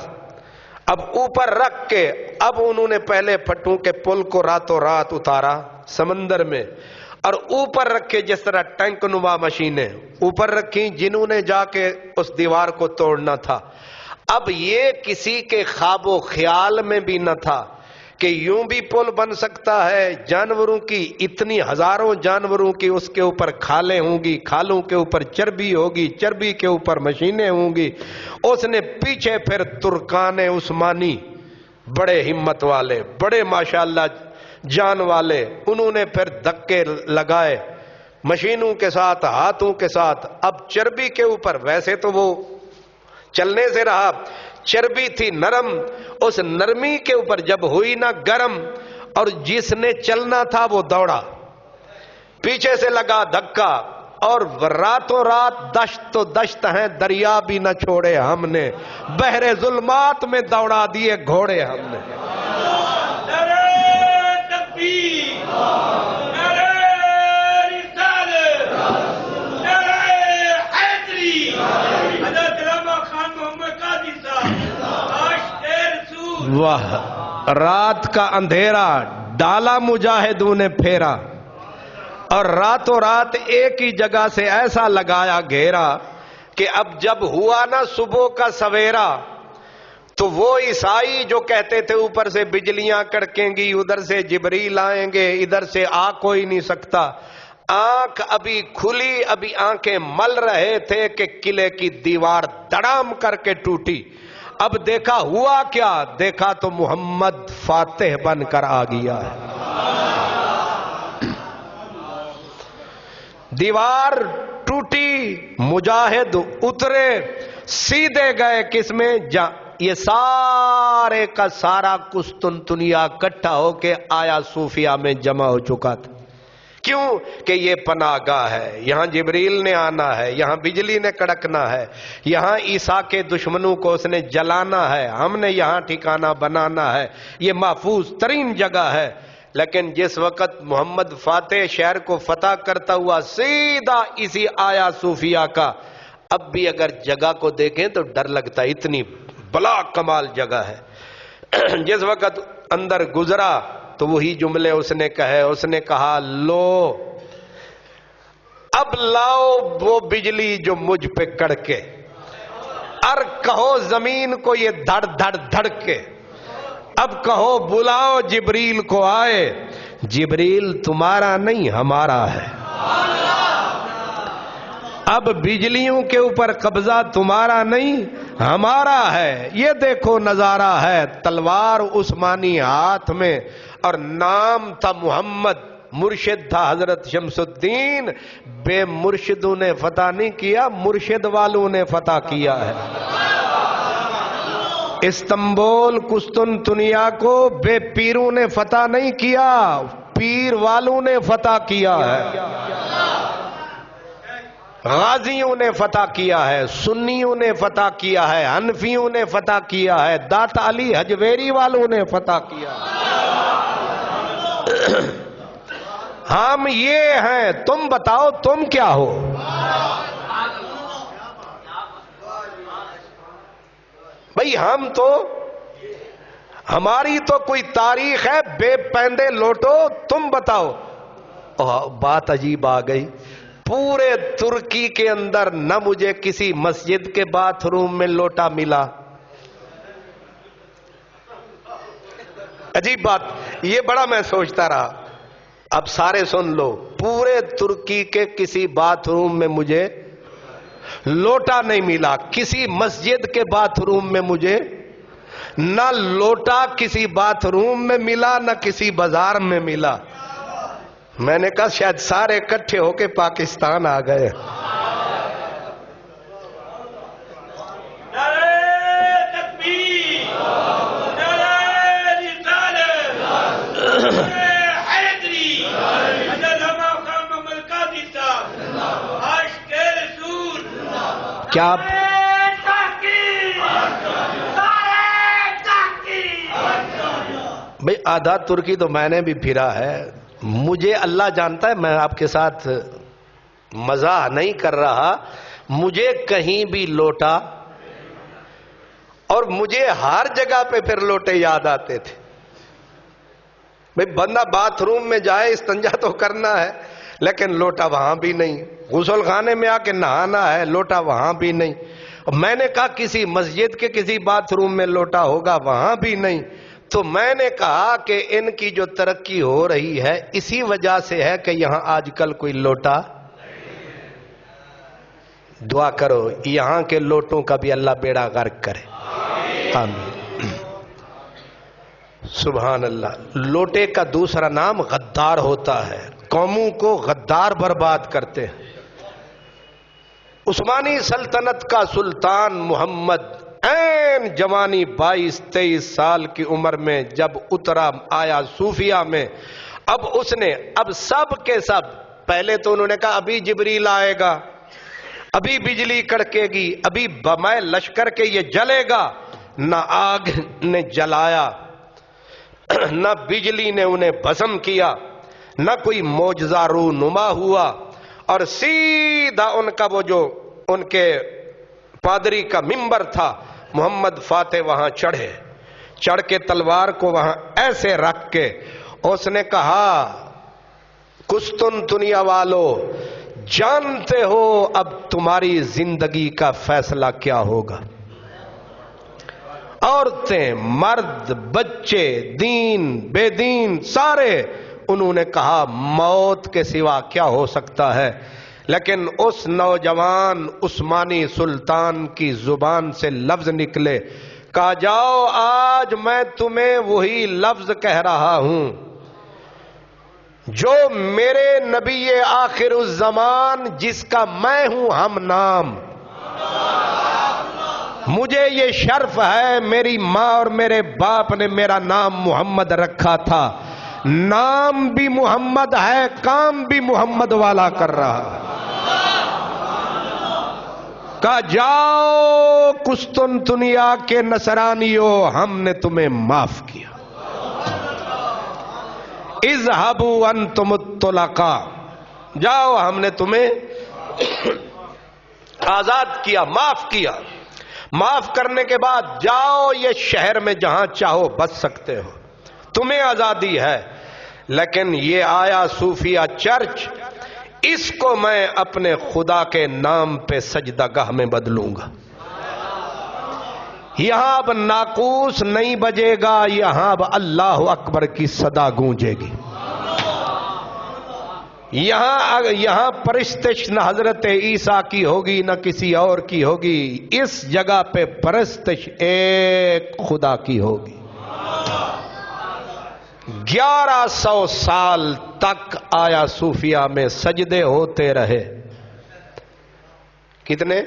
اب اوپر رکھ کے اب انہوں نے پہلے پھٹوں کے پل کو راتوں رات اتارا سمندر میں، اور اوپر رکھے جس طرح ٹینک نما مشینیں اوپر رکھی، جنہوں نے جا کے اس دیوار کو توڑنا تھا۔ اب یہ کسی کے خواب و خیال میں بھی نہ تھا کہ یوں بھی پل بن سکتا ہے، جانوروں کی اتنی ہزاروں جانوروں کی اس کے اوپر کھالیں ہوں گی، کھالوں کے اوپر چربی ہوگی، چربی کے اوپر مشینیں ہوں گی۔ اس نے پیچھے پھر ترکان عثمانی بڑے ہمت والے، بڑے ماشاءاللہ جان والے، انہوں نے پھر دھکے لگائے مشینوں کے ساتھ، ہاتھوں کے ساتھ. اب چربی کے اوپر، ویسے تو وہ چلنے سے رہا، چربی تھی نرم، اس نرمی کے اوپر جب ہوئی نا گرم، اور جس نے چلنا تھا وہ دوڑا، پیچھے سے لگا دھکا، اور راتوں رات دشت تو دشت ہیں، دریا بھی نہ چھوڑے ہم نے، بحر ظلمات میں دوڑا دیے گھوڑے ہم نے. نعرہ تکبیر، نعرہ رسالت، نعرہ حیدری، حضرت علامہ خان محمد قادری صاحب، عاشق رسول. واہ، رات کا اندھیرا ڈالا مجاہدوں نے پھیرا، اور راتوں رات ایک ہی جگہ سے ایسا لگایا گھیرا کہ اب جب ہوا نا صبح کا سویرا، تو وہ عیسائی جو کہتے تھے اوپر سے بجلیاں کڑکیں گی، ادھر سے جبریل آئیں گے، ادھر سے آ کوئی نہیں سکتا، آنکھ ابھی کھلی، ابھی آنکھیں مل رہے تھے کہ قلعے کی دیوار دڑام کر کے ٹوٹی. اب دیکھا ہوا کیا؟ دیکھا تو محمد فاتح بن کر آ گیا ہے. دیوار ٹوٹی، مجاہد اترے، سیدھے گئے کس میں؟ یہ سارے کا سارا قسطنطنیہ اکٹھا ہو کے آیا صوفیہ میں جمع ہو چکا تھا. کیوں؟ کہ یہ پناہ گاہ ہے، یہاں جبریل نے آنا ہے، یہاں بجلی نے کڑکنا ہے، یہاں عیسیٰ کے دشمنوں کو اس نے جلانا ہے، ہم نے یہاں ٹھکانہ بنانا ہے، یہ محفوظ ترین جگہ ہے. لیکن جس وقت محمد فاتح شہر کو فتح کرتا ہوا سیدھا اسی آیا صوفیہ کا، اب بھی اگر جگہ کو دیکھیں تو ڈر لگتا ہے، اتنی بلا کمال جگہ ہے. جس وقت اندر گزرا تو وہی جملے اس نے کہے، اس نے کہا لو اب لاؤ وہ بجلی جو مجھ پہ کڑکے، اور کہو زمین کو یہ دھڑ دھڑ دھڑکے، اب کہو بلاؤ جبریل کو آئے، جبریل تمہارا نہیں ہمارا ہے. اب بجلیوں کے اوپر قبضہ تمہارا نہیں ہمارا ہے. یہ دیکھو نظارہ ہے، تلوار عثمانی ہاتھ میں، اور نام تھا محمد، مرشد تھا حضرت شمس الدین. بے مرشدوں نے فتح نہیں کیا، مرشد والوں نے فتح کیا ہے. استنبول قسطنطنیہ کو بے پیروں نے فتح نہیں کیا، پیر والوں نے فتح کیا ہے. غازیوں نے فتح کیا ہے، سنیوں نے فتح کیا ہے، حنفیوں نے فتح کیا ہے، داتا علی حجویری والوں نے فتح کیا ہے. ہم یہ ہیں، تم بتاؤ تم کیا ہو؟ بھئی ہم تو، ہماری تو کوئی تاریخ ہے، بے پیندے لوٹو، تم بتاؤ. بات عجیب آ گئی، پورے ترکی کے اندر نہ مجھے کسی مسجد کے باتھ روم میں لوٹا ملا. عجیب بات، یہ بڑا میں سوچتا رہا. اب سارے سن لو، پورے ترکی کے کسی باتھ روم میں مجھے لوٹا نہیں ملا، کسی مسجد کے باتھ روم میں مجھے نہ لوٹا کسی باتھ روم میں ملا، نہ کسی بازار میں ملا. میں نے کہا شاید سارے اکٹھے ہو کے پاکستان آ گئے. کیا بھئی آدھا ترکی تو میں نے بھی پھرا ہے، مجھے اللہ جانتا ہے، میں آپ کے ساتھ مزاح نہیں کر رہا، مجھے کہیں بھی لوٹا، اور مجھے ہر جگہ پہ پھر لوٹے یاد آتے تھے. بھئی بندہ باتھ روم میں جائے استنجا تو کرنا ہے، لیکن لوٹا وہاں بھی نہیں. غسل خانے میں آ کے نہانا ہے، لوٹا وہاں بھی نہیں. میں نے کہا کسی مسجد کے کسی باتھ روم میں لوٹا ہوگا، وہاں بھی نہیں. تو میں نے کہا کہ ان کی جو ترقی ہو رہی ہے اسی وجہ سے ہے کہ یہاں آج کل کوئی لوٹا. دعا کرو یہاں کے لوٹوں کا بھی اللہ بیڑا غرق کرے. آمین. سبحان اللہ. لوٹے کا دوسرا نام غدار ہوتا ہے. قوموں کو غدار برباد کرتے ہیں. عثمانی سلطنت کا سلطان محمد عین جوانی 22-23 سال کی عمر میں جب اترا آیا صوفیہ میں، اب سب کے سب، پہلے تو انہوں نے کہا ابھی جبریل آئے گا، ابھی بجلی کڑکے گی، ابھی بمائے لشکر کے یہ جلے گا. نہ آگ نے جلایا، نہ بجلی نے انہیں بھسم کیا، نہ کوئی معجزہ رونما ہوا، اور سیدھا ان کا وہ جو ان کے پادری کا منبر تھا، محمد فاتح وہاں چڑھ کے تلوار کو وہاں ایسے رکھ کے اس نے کہا قسطنطنیہ والو، جانتے ہو اب تمہاری زندگی کا فیصلہ کیا ہوگا؟ عورتیں، مرد، بچے، دین بے دین، سارے انہوں نے کہا موت کے سوا کیا ہو سکتا ہے. لیکن اس نوجوان عثمانی سلطان کی زبان سے لفظ نکلے، کہا جاؤ آج میں تمہیں وہی لفظ کہہ رہا ہوں جو میرے نبی آخر الزمان جس کا میں ہوں ہم نام. مجھے یہ شرف ہے، میری ماں اور میرے باپ نے میرا نام محمد رکھا تھا. نام بھی محمد ہے، کام بھی محمد والا کر رہا. کہا جاؤ قسطنطنیہ کے نصرانیوں، ہم نے تمہیں معاف کیا. اذهبوا انتم الطلقاء، جاؤ ہم نے تمہیں آزاد کیا، معاف کیا. معاف کرنے کے بعد جاؤ یہ شہر میں جہاں چاہو بس سکتے ہو، تمہیں آزادی ہے. لیکن یہ آیا صوفیہ چرچ، اس کو میں اپنے خدا کے نام پہ سجدہ گاہ میں بدلوں گا. یہاں اب ناقوس نہیں بجے گا، یہاں اب اللہ اکبر کی صدا گونجے گی. یہاں پرستش نہ حضرت عیسیٰ کی ہوگی نہ کسی اور کی ہوگی، اس جگہ پہ پرستش ایک خدا کی ہوگی. 1100 سال تک آیا صوفیہ میں سجدے ہوتے رہے. کتنے؟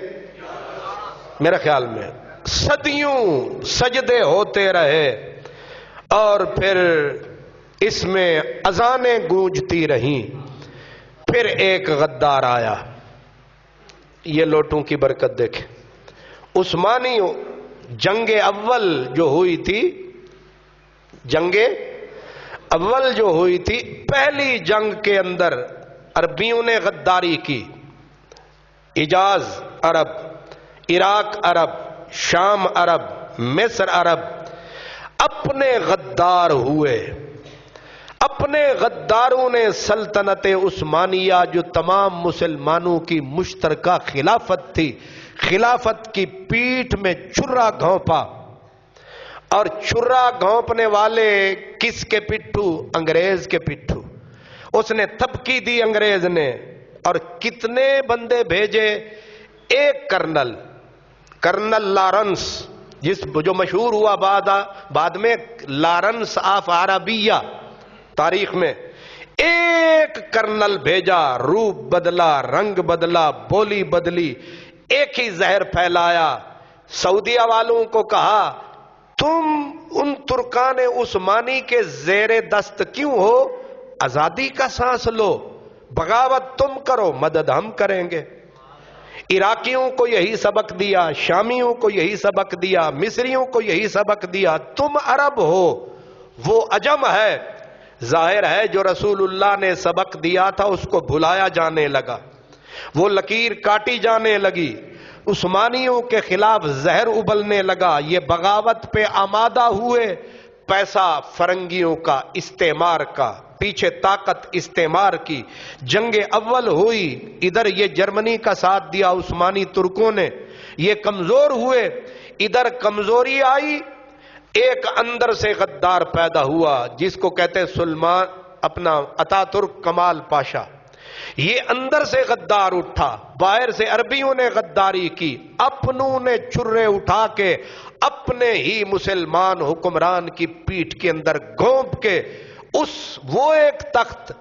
میرے خیال میں صدیوں سجدے ہوتے رہے، اور پھر اس میں اذانیں گونجتی رہیں. پھر ایک غدار آیا. یہ لوٹوں کی برکت دیکھیں. عثمانی جنگ اول جو ہوئی تھی، پہلی جنگ کے اندر عربیوں نے غداری کی. حجاز عرب، عراق عرب، شام عرب، مصر عرب اپنے غدار ہوئے. اپنے غداروں نے سلطنت عثمانیہ جو تمام مسلمانوں کی مشترکہ خلافت تھی، خلافت کی پیٹھ میں چھرا گھونپا. اور چھرا گھونپنے والے کس کے پٹھو؟ انگریز کے پٹھو. اس نے تھپکی دی انگریز نے، اور کتنے بندے بھیجے؟ ایک کرنل لارنس، جو مشہور ہوا بعد میں لارنس آف عربیہ تاریخ میں. ایک کرنل بھیجا، روپ بدلا، رنگ بدلا، بولی بدلی، ایک ہی زہر پھیلایا. سعودیہ والوں کو کہا تم ان ترکان عثمانی کے زیر دست کیوں ہو؟ آزادی کا سانس لو، بغاوت تم کرو، مدد ہم کریں گے. عراقیوں کو یہی سبق دیا، شامیوں کو یہی سبق دیا، مصریوں کو یہی سبق دیا. تم عرب ہو، وہ عجم ہے. ظاہر ہے جو رسول اللہ نے سبق دیا تھا اس کو بھلایا جانے لگا، وہ لکیر کاٹی جانے لگی. عثمانیوں کے خلاف زہر ابلنے لگا. یہ بغاوت پہ آمادہ ہوئے. پیسہ فرنگیوں کا، استعمار کا، پیچھے طاقت استعمار کی. جنگ اول ہوئی، ادھر یہ جرمنی کا ساتھ دیا عثمانی ترکوں نے. یہ کمزور ہوئے، ادھر کمزوری آئی. ایک اندر سے غدار پیدا ہوا جس کو کہتے سلمان، اپنا اتا ترک کمال پاشا. یہ اندر سے غدار اٹھا، باہر سے عربیوں نے غداری کی، اپنوں نے چھرے اٹھا کے اپنے ہی مسلمان حکمران کی پیٹھ کے اندر گھونپ کے وہ ایک تخت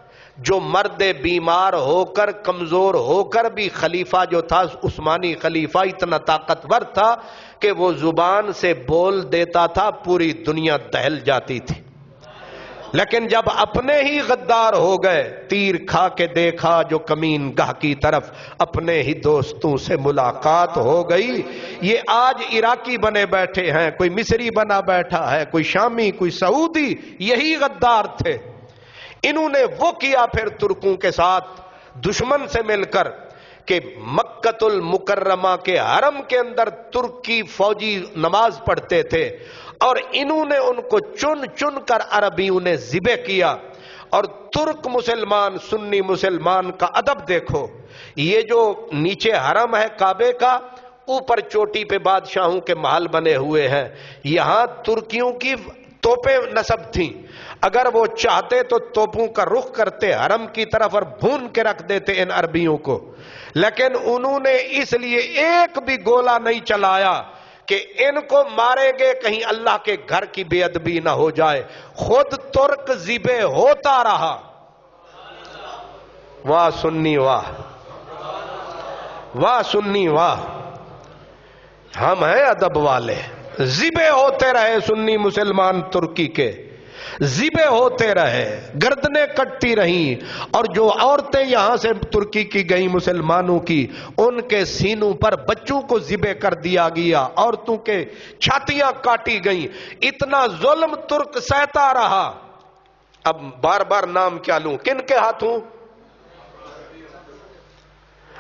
جو مرد بیمار ہو کر کمزور ہو کر بھی خلیفہ جو تھا عثمانی خلیفہ اتنا طاقتور تھا کہ وہ زبان سے بول دیتا تھا پوری دنیا دہل جاتی تھی، لیکن جب اپنے ہی غدار ہو گئے، تیر کھا کے دیکھا جو کمین گاہ کی طرف، اپنے ہی دوستوں سے ملاقات ہو گئی۔ یہ آج عراقی بنے بیٹھے ہیں، کوئی مصری بنا بیٹھا ہے، کوئی شامی، کوئی سعودی، یہی غدار تھے۔ انہوں نے وہ کیا پھر ترکوں کے ساتھ دشمن سے مل کر کہ مکۃ المکرمہ کے حرم کے اندر ترکی فوجی نماز پڑھتے تھے اور انہوں نے ان کو چن چن کر عربیوں نے ذبح کیا۔ اور ترک مسلمان، سنی مسلمان کا ادب دیکھو، یہ جو نیچے حرم ہے کعبے کا، اوپر چوٹی پہ بادشاہوں کے محل بنے ہوئے ہیں، یہاں ترکیوں کی توپیں نصب تھیں، اگر وہ چاہتے تو توپوں کا رخ کرتے حرم کی طرف اور بھون کے رکھ دیتے ان عربیوں کو، لیکن انہوں نے اس لیے ایک بھی گولہ نہیں چلایا کہ ان کو ماریں گے کہیں اللہ کے گھر کی بے ادبی نہ ہو جائے، خود ترک ذبح ہوتا رہا۔ واہ سنی واہ، واہ سنی واہ، ہم ہیں ادب والے۔ ذبح ہوتے رہے سنی مسلمان ترکی کے، ذبح ہوتے رہے، گردنیں کٹتی رہیں، اور جو عورتیں یہاں سے ترکی کی گئیں مسلمانوں کی، ان کے سینوں پر بچوں کو ذبح کر دیا گیا، عورتوں کے چھاتیاں کاٹی گئیں، اتنا ظلم ترک سہتا رہا۔ اب بار بار نام کیا لوں، کن کے ہاتھوں؟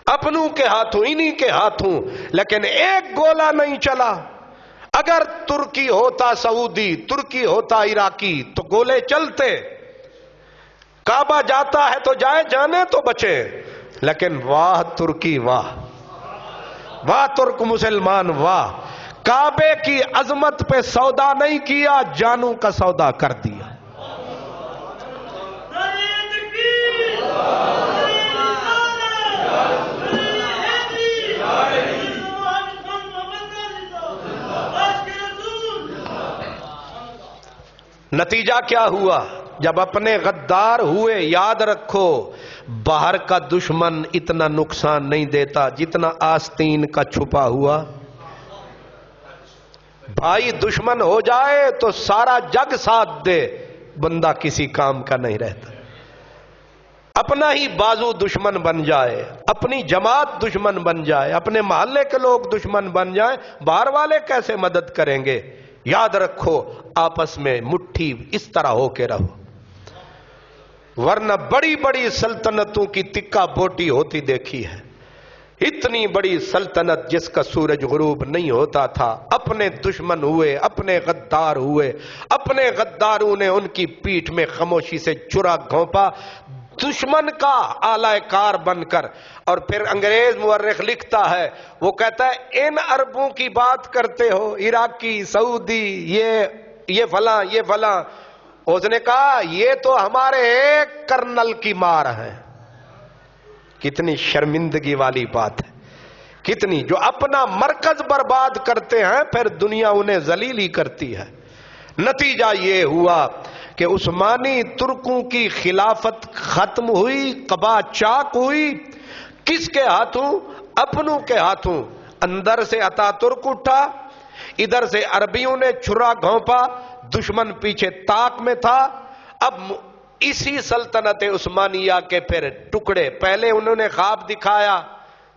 اپنوں کے ہاتھوں، انہی کے ہاتھوں، لیکن ایک گولہ نہیں چلا۔ اگر ترکی ہوتا سعودی، ترکی ہوتا عراقی تو گولے چلتے، کعبہ جاتا ہے تو جائے، جانے تو بچے، لیکن واہ ترکی واہ، واہ ترک مسلمان واہ، کعبے کی عظمت پہ سودا نہیں کیا، جانوں کا سودا کر دیا۔ نتیجہ کیا ہوا؟ جب اپنے غدار ہوئے، یاد رکھو باہر کا دشمن اتنا نقصان نہیں دیتا جتنا آستین کا چھپا ہوا۔ بھائی دشمن ہو جائے تو سارا جگ ساتھ دے، بندہ کسی کام کا نہیں رہتا۔ اپنا ہی بازو دشمن بن جائے، اپنی جماعت دشمن بن جائے، اپنے محلے کے لوگ دشمن بن جائیں، باہر والے کیسے مدد کریں گے؟ یاد رکھو آپس میں مٹھی اس طرح ہو کے رہو، ورنہ بڑی بڑی سلطنتوں کی تکہ بوٹی ہوتی دیکھی ہے۔ اتنی بڑی سلطنت جس کا سورج غروب نہیں ہوتا تھا، اپنے دشمن ہوئے، اپنے غدار ہوئے، اپنے غداروں نے ان کی پیٹھ میں خاموشی سے چرا گھونپا، دشمن کا آلہ کار بن کر۔ اور پھر انگریز مورخ لکھتا ہے، وہ کہتا ہے ان عربوں کی بات کرتے ہو، عراقی، سعودی، یہ فلاں یہ فلاں، اس نے کہا یہ تو ہمارے ایک کرنل کی مار ہے۔ کتنی شرمندگی والی بات ہے، کتنی، جو اپنا مرکز برباد کرتے ہیں پھر دنیا انہیں ذلیل ہی کرتی ہے۔ نتیجہ یہ ہوا کہ عثمانی ترکوں کی خلافت ختم ہوئی، قبا چاک ہوئی، کس کے ہاتھوں؟ اپنوں کے ہاتھوں۔ اندر سے اتا ترک اٹھا، ادھر سے عربیوں نے چھرا گھونپا، دشمن پیچھے طاق میں تھا۔ اب اسی سلطنت عثمانیہ کے پھر ٹکڑے، پہلے انہوں نے خواب دکھایا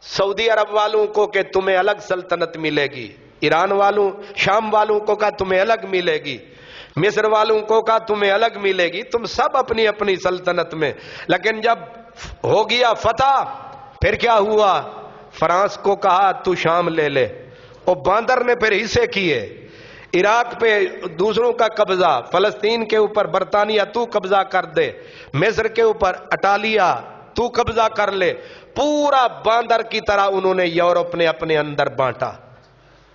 سعودی عرب والوں کو کہ تمہیں الگ سلطنت ملے گی، ایران والوں، شام والوں کو کہا تمہیں الگ ملے گی، مصر والوں کو کہا تمہیں الگ ملے گی، تم سب اپنی اپنی سلطنت میں۔ لیکن جب ہو گیا فتح، پھر کیا ہوا؟ فرانس کو کہا تو شام لے لے، اور باندر نے پھر حصے کیے، عراق پہ دوسروں کا قبضہ، فلسطین کے اوپر برطانیہ تو قبضہ کر دے، مصر کے اوپر اٹالیا تو قبضہ کر لے، پورا باندر کی طرح انہوں نے یورپ نے اپنے اندر بانٹا۔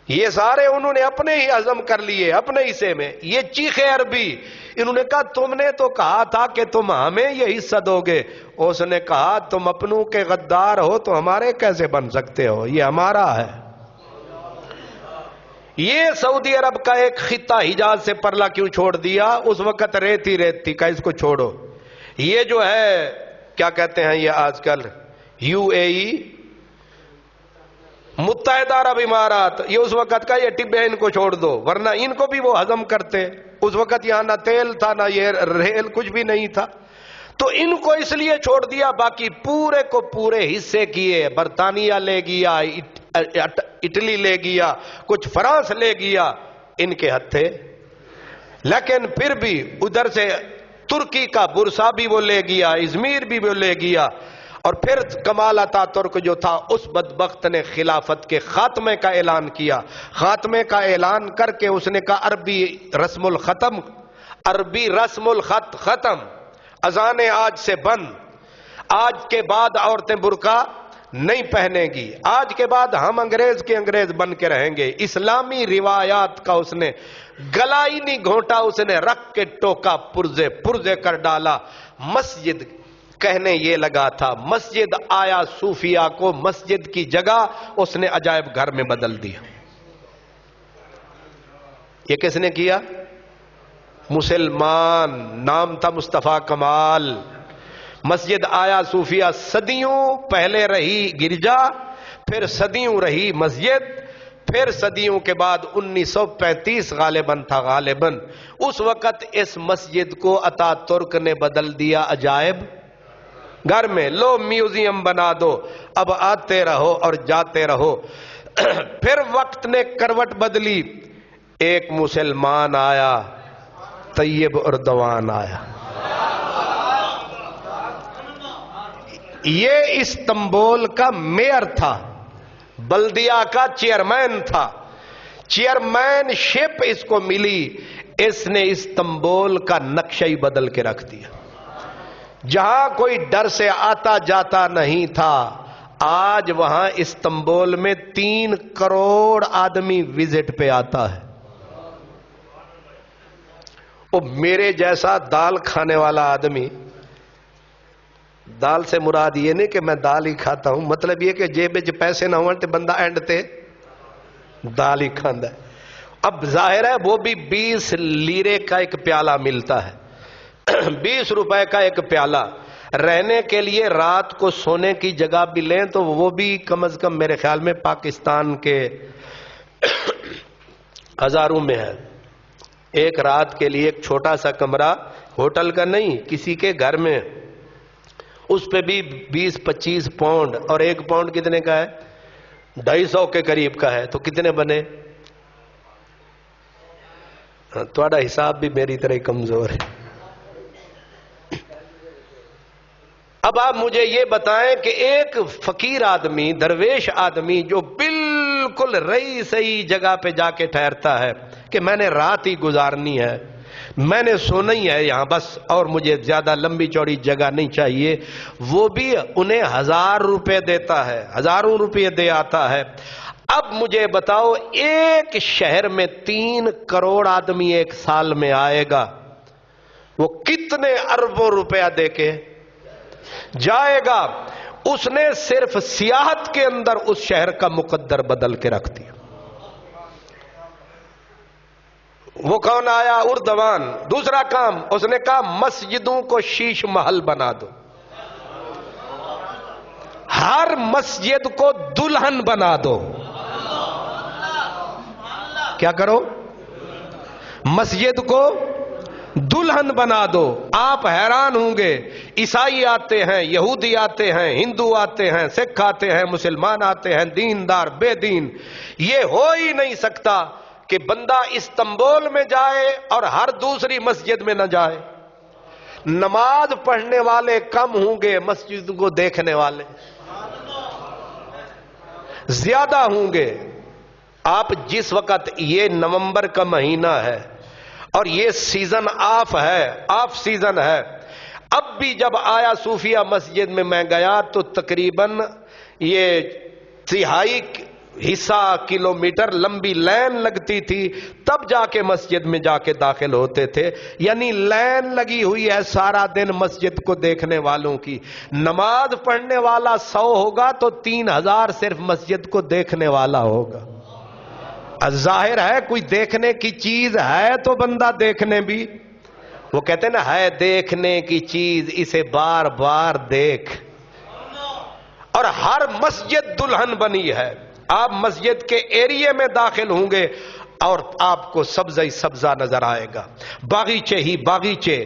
یہ سارے انہوں نے اپنے ہی ہضم کر لیے اپنے حصے میں. یہ چیخے عربی. انہوں نے کہا تم نے تو کہا تھا کہ تم ہمیں یہ حصہ دو گے. اس نے کہا تم اپنوں کے غدار ہو تو ہمارے کیسے بن سکتے ہو, یہ ہمارا ہے. یہ سعودی عرب کا ایک خطہ حجاز سے پرلا کیوں چھوڑ دیا؟ اس وقت ریت ہی ریت تھی. کہ اس کو چھوڑو. یہ جو ہے کیا کہتے ہیں یہ آج کل UAE, متحدہ عرب امارات, یہ اس وقت کا یہ ٹبے ان کو چھوڑ دو, ورنہ ان کو بھی وہ ہضم کرتے. اس وقت یہاں نہ تیل تھا نہ یہ ریل, کچھ بھی نہیں تھا. تو ان کو اس لیے چھوڑ دیا, باقی پورے کو پورے حصے کیے. برطانیہ لے گیا, اٹلی لے گیا, کچھ فرانس لے گیا, ان کے ہتھے. لیکن پھر بھی ادھر سے ترکی کا برسا بھی وہ لے گیا, ازمیر بھی وہ لے گیا. اور پھر کمال اتا ترک جو تھا اس بدبخت نے خلافت کے خاتمے کا اعلان کیا. خاتمے کا اعلان کر کے اس نے کہا عربی رسم الختم, عربی رسم الخط ختم, اذانیں آج سے بند, آج کے بعد عورتیں برقع نہیں پہنے گی, آج کے بعد ہم انگریز کے انگریز بن کے رہیں گے. اسلامی روایات کا اس نے گلا ہی نہیں گھونٹا, اس نے رکھ کے ٹوکا, پرزے پرزے کر ڈالا. مسجد کہنے یہ لگا تھا, مسجد آیا صوفیہ کو مسجد کی جگہ اس نے عجائب گھر میں بدل دیا. یہ کس نے کیا؟ مسلمان, نام تھا مصطفیٰ کمال. مسجد آیا صوفیہ صدیوں پہلے رہی گرجا, پھر صدیوں رہی مسجد, پھر صدیوں کے بعد 1935 غالباً تھا, غالباً اس وقت اس مسجد کو اتا ترک نے بدل دیا عجائب گھر میں. لو میوزیم بنا دو, اب آتے رہو اور جاتے رہو. پھر وقت نے کروٹ بدلی, ایک مسلمان آیا, طیب اردوان آیا. یہ استنبول کا میئر تھا, بلدیہ کا چیئرمین تھا. چیئرمین شپ اس کو ملی, اس نے استنبول کا نقشہ ہی بدل کے رکھ دیا. جہاں کوئی ڈر سے آتا جاتا نہیں تھا, آج وہاں استنبول میں 3 کروڑ آدمی وزٹ پہ آتا ہے. وہ میرے جیسا دال کھانے والا آدمی, دال سے مراد یہ نہیں کہ میں دال ہی کھاتا ہوں, مطلب یہ کہ جیب وچ پیسے نہ ہون تے بندہ اینڈ تے دال ہی کھاندا ہے. اب ظاہر ہے وہ بھی 20 لیرے کا ایک پیالہ ملتا ہے, 20 روپے کا ایک پیالہ. رہنے کے لیے رات کو سونے کی جگہ بھی لیں تو وہ بھی کم از کم میرے خیال میں پاکستان کے ہزاروں میں ہے. ایک رات کے لیے ایک چھوٹا سا کمرہ, ہوٹل کا نہیں, کسی کے گھر میں, اس پہ بھی 20-25 پاؤنڈ. اور 1 پاؤنڈ کتنے کا ہے؟ 250 کے قریب کا ہے. تو کتنے بنے؟ تھوڑا حساب بھی میری طرح کمزور ہے. اب آپ مجھے یہ بتائیں کہ ایک فقیر آدمی, درویش آدمی جو بالکل رہی صحیح جگہ پہ جا کے ٹھہرتا ہے کہ میں نے رات ہی گزارنی ہے, میں نے سونا ہی ہے یہاں بس, اور مجھے زیادہ لمبی چوڑی جگہ نہیں چاہیے, وہ بھی انہیں 1000 روپے دیتا ہے, ہزاروں روپے دے آتا ہے. اب مجھے بتاؤ, ایک شہر میں 3 کروڑ آدمی ایک سال میں آئے گا, وہ کتنے اربوں روپیہ دے کے جائے گا؟ اس نے صرف سیاحت کے اندر اس شہر کا مقدر بدل کے رکھ دیا. وہ کون آیا؟ اردوان. دوسرا کام اس نے کہا مسجدوں کو شیش محل بنا دو, ہر مسجد کو دلہن بنا دو. کیا کرو؟ مسجد کو دلہن بنا دو. آپ حیران ہوں گے, عیسائی آتے ہیں, یہودی آتے ہیں, ہندو آتے ہیں, سکھ آتے ہیں, مسلمان آتے ہیں, دیندار بے دین, یہ ہو ہی نہیں سکتا کہ بندہ استنبول میں جائے اور ہر دوسری مسجد میں نہ جائے. نماز پڑھنے والے کم ہوں گے, مسجد کو دیکھنے والے زیادہ ہوں گے. آپ جس وقت, یہ نومبر کا مہینہ ہے اور یہ سیزن آف ہے, آف سیزن ہے. اب بھی جب آیا صوفیہ مسجد میں میں گیا تو تقریباً یہ 3/4 حصہ کلومیٹر لمبی لائن لگتی تھی تب جا کے مسجد میں جا کے داخل ہوتے تھے. یعنی لائن لگی ہوئی ہے سارا دن مسجد کو دیکھنے والوں کی. نماز پڑھنے والا 100 ہوگا تو 3000 صرف مسجد کو دیکھنے والا ہوگا. ظاہر ہے کوئی دیکھنے کی چیز ہے تو بندہ دیکھنے بھی, وہ کہتے ہیں نا ہے دیکھنے کی چیز اسے بار بار دیکھ. اور ہر مسجد دلہن بنی ہے. آپ مسجد کے ایریے میں داخل ہوں گے اور آپ کو سبزہ ہی سبزہ نظر آئے گا, باغیچے ہی باغیچے.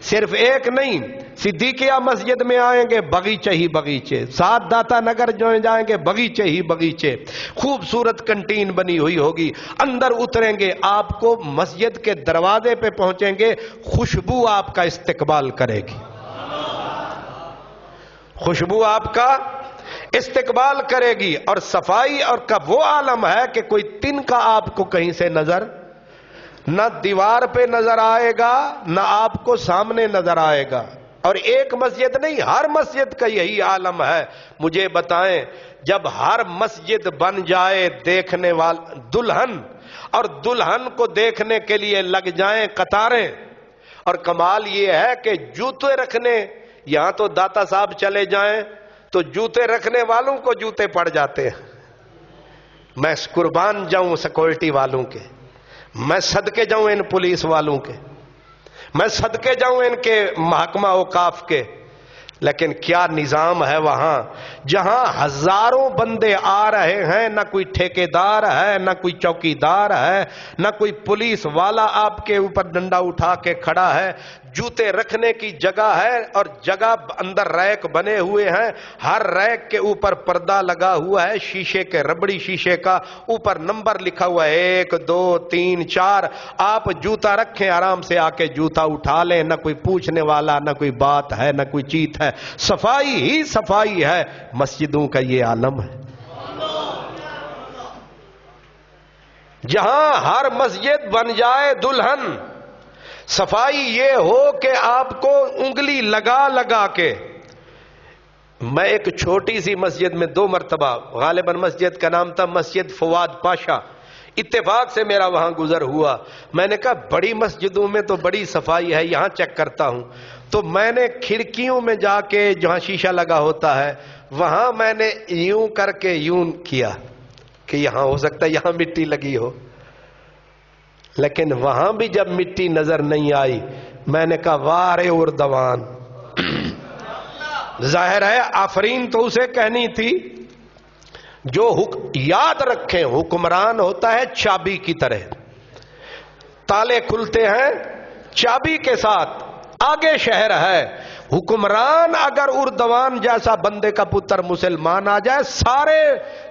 صرف ایک نہیں, صدیقیہ مسجد میں آئیں گے باغیچے ہی باغیچے, ساتھ داتا نگر جو جائیں گے باغیچے ہی باغیچے. خوبصورت کنٹین بنی ہوئی ہوگی. اندر اتریں گے آپ کو مسجد کے دروازے پہ پہنچیں گے, خوشبو آپ کا استقبال کرے گی. خوشبو آپ کا استقبال کرے گی. اور صفائی اور کا وہ عالم ہے کہ کوئی تنکا آپ کو کہیں سے نظر نہ دیوار پہ نظر آئے گا نہ آپ کو سامنے نظر آئے گا. اور ایک مسجد نہیں, ہر مسجد کا یہی عالم ہے. مجھے بتائیں جب ہر مسجد بن جائے دیکھنے والا دلہن, اور دلہن کو دیکھنے کے لیے لگ جائیں قطاریں, اور کمال یہ ہے کہ جوتے رکھنے, یہاں تو داتا صاحب چلے جائیں تو جوتے رکھنے والوں کو جوتے پڑ جاتے ہیں. میں قربان جاؤں سیکورٹی والوں کے, میں صدقے جاؤں ان پولیس والوں کے, میں صدقے جاؤں ان کے محکمہ اوقاف کے. لیکن کیا نظام ہے وہاں جہاں ہزاروں بندے آ رہے ہیں, نہ کوئی ٹھیکیدار ہے نہ کوئی چوکیدار ہے نہ کوئی پولیس والا آپ کے اوپر ڈنڈا اٹھا کے کھڑا ہے. جوتے رکھنے کی جگہ ہے اور جگہ اندر ریک بنے ہوئے ہیں, ہر ریک کے اوپر پردہ لگا ہوا ہے شیشے کے, ربڑی شیشے کا, اوپر نمبر لکھا ہوا ہے 1 2 3 4. آپ جوتا رکھیں آرام سے آ کے جوتا اٹھا لیں, نہ کوئی پوچھنے والا نہ کوئی بات ہے نہ کوئی چیت ہے. صفائی ہی صفائی ہے. مسجدوں کا یہ عالم ہے جہاں ہر مسجد بن جائے دلہن. صفائی یہ ہو کہ آپ کو انگلی لگا لگا کے. میں ایک چھوٹی سی مسجد میں 2 مرتبہ, غالباً مسجد کا نام تھا مسجد فواد پاشا, اتفاق سے میرا وہاں گزر ہوا. میں نے کہا بڑی مسجدوں میں تو بڑی صفائی ہے, یہاں چیک کرتا ہوں. تو میں نے کھڑکیوں میں جا کے جہاں شیشہ لگا ہوتا ہے وہاں میں نے یوں کر کے یوں کیا کہ یہاں ہو سکتا ہے یہاں مٹی لگی ہو, لیکن وہاں بھی جب مٹی نظر نہیں آئی میں نے کہا وارے اردوان. ظاہر ہے آفرین تو اسے کہنی تھی جو یاد رکھیں حکمران ہوتا ہے چابی کی طرح, تالے کھلتے ہیں چابی کے ساتھ. آگے شہر ہے, حکمران اگر اردوان جیسا بندے کا پتر مسلمان آ جائے سارے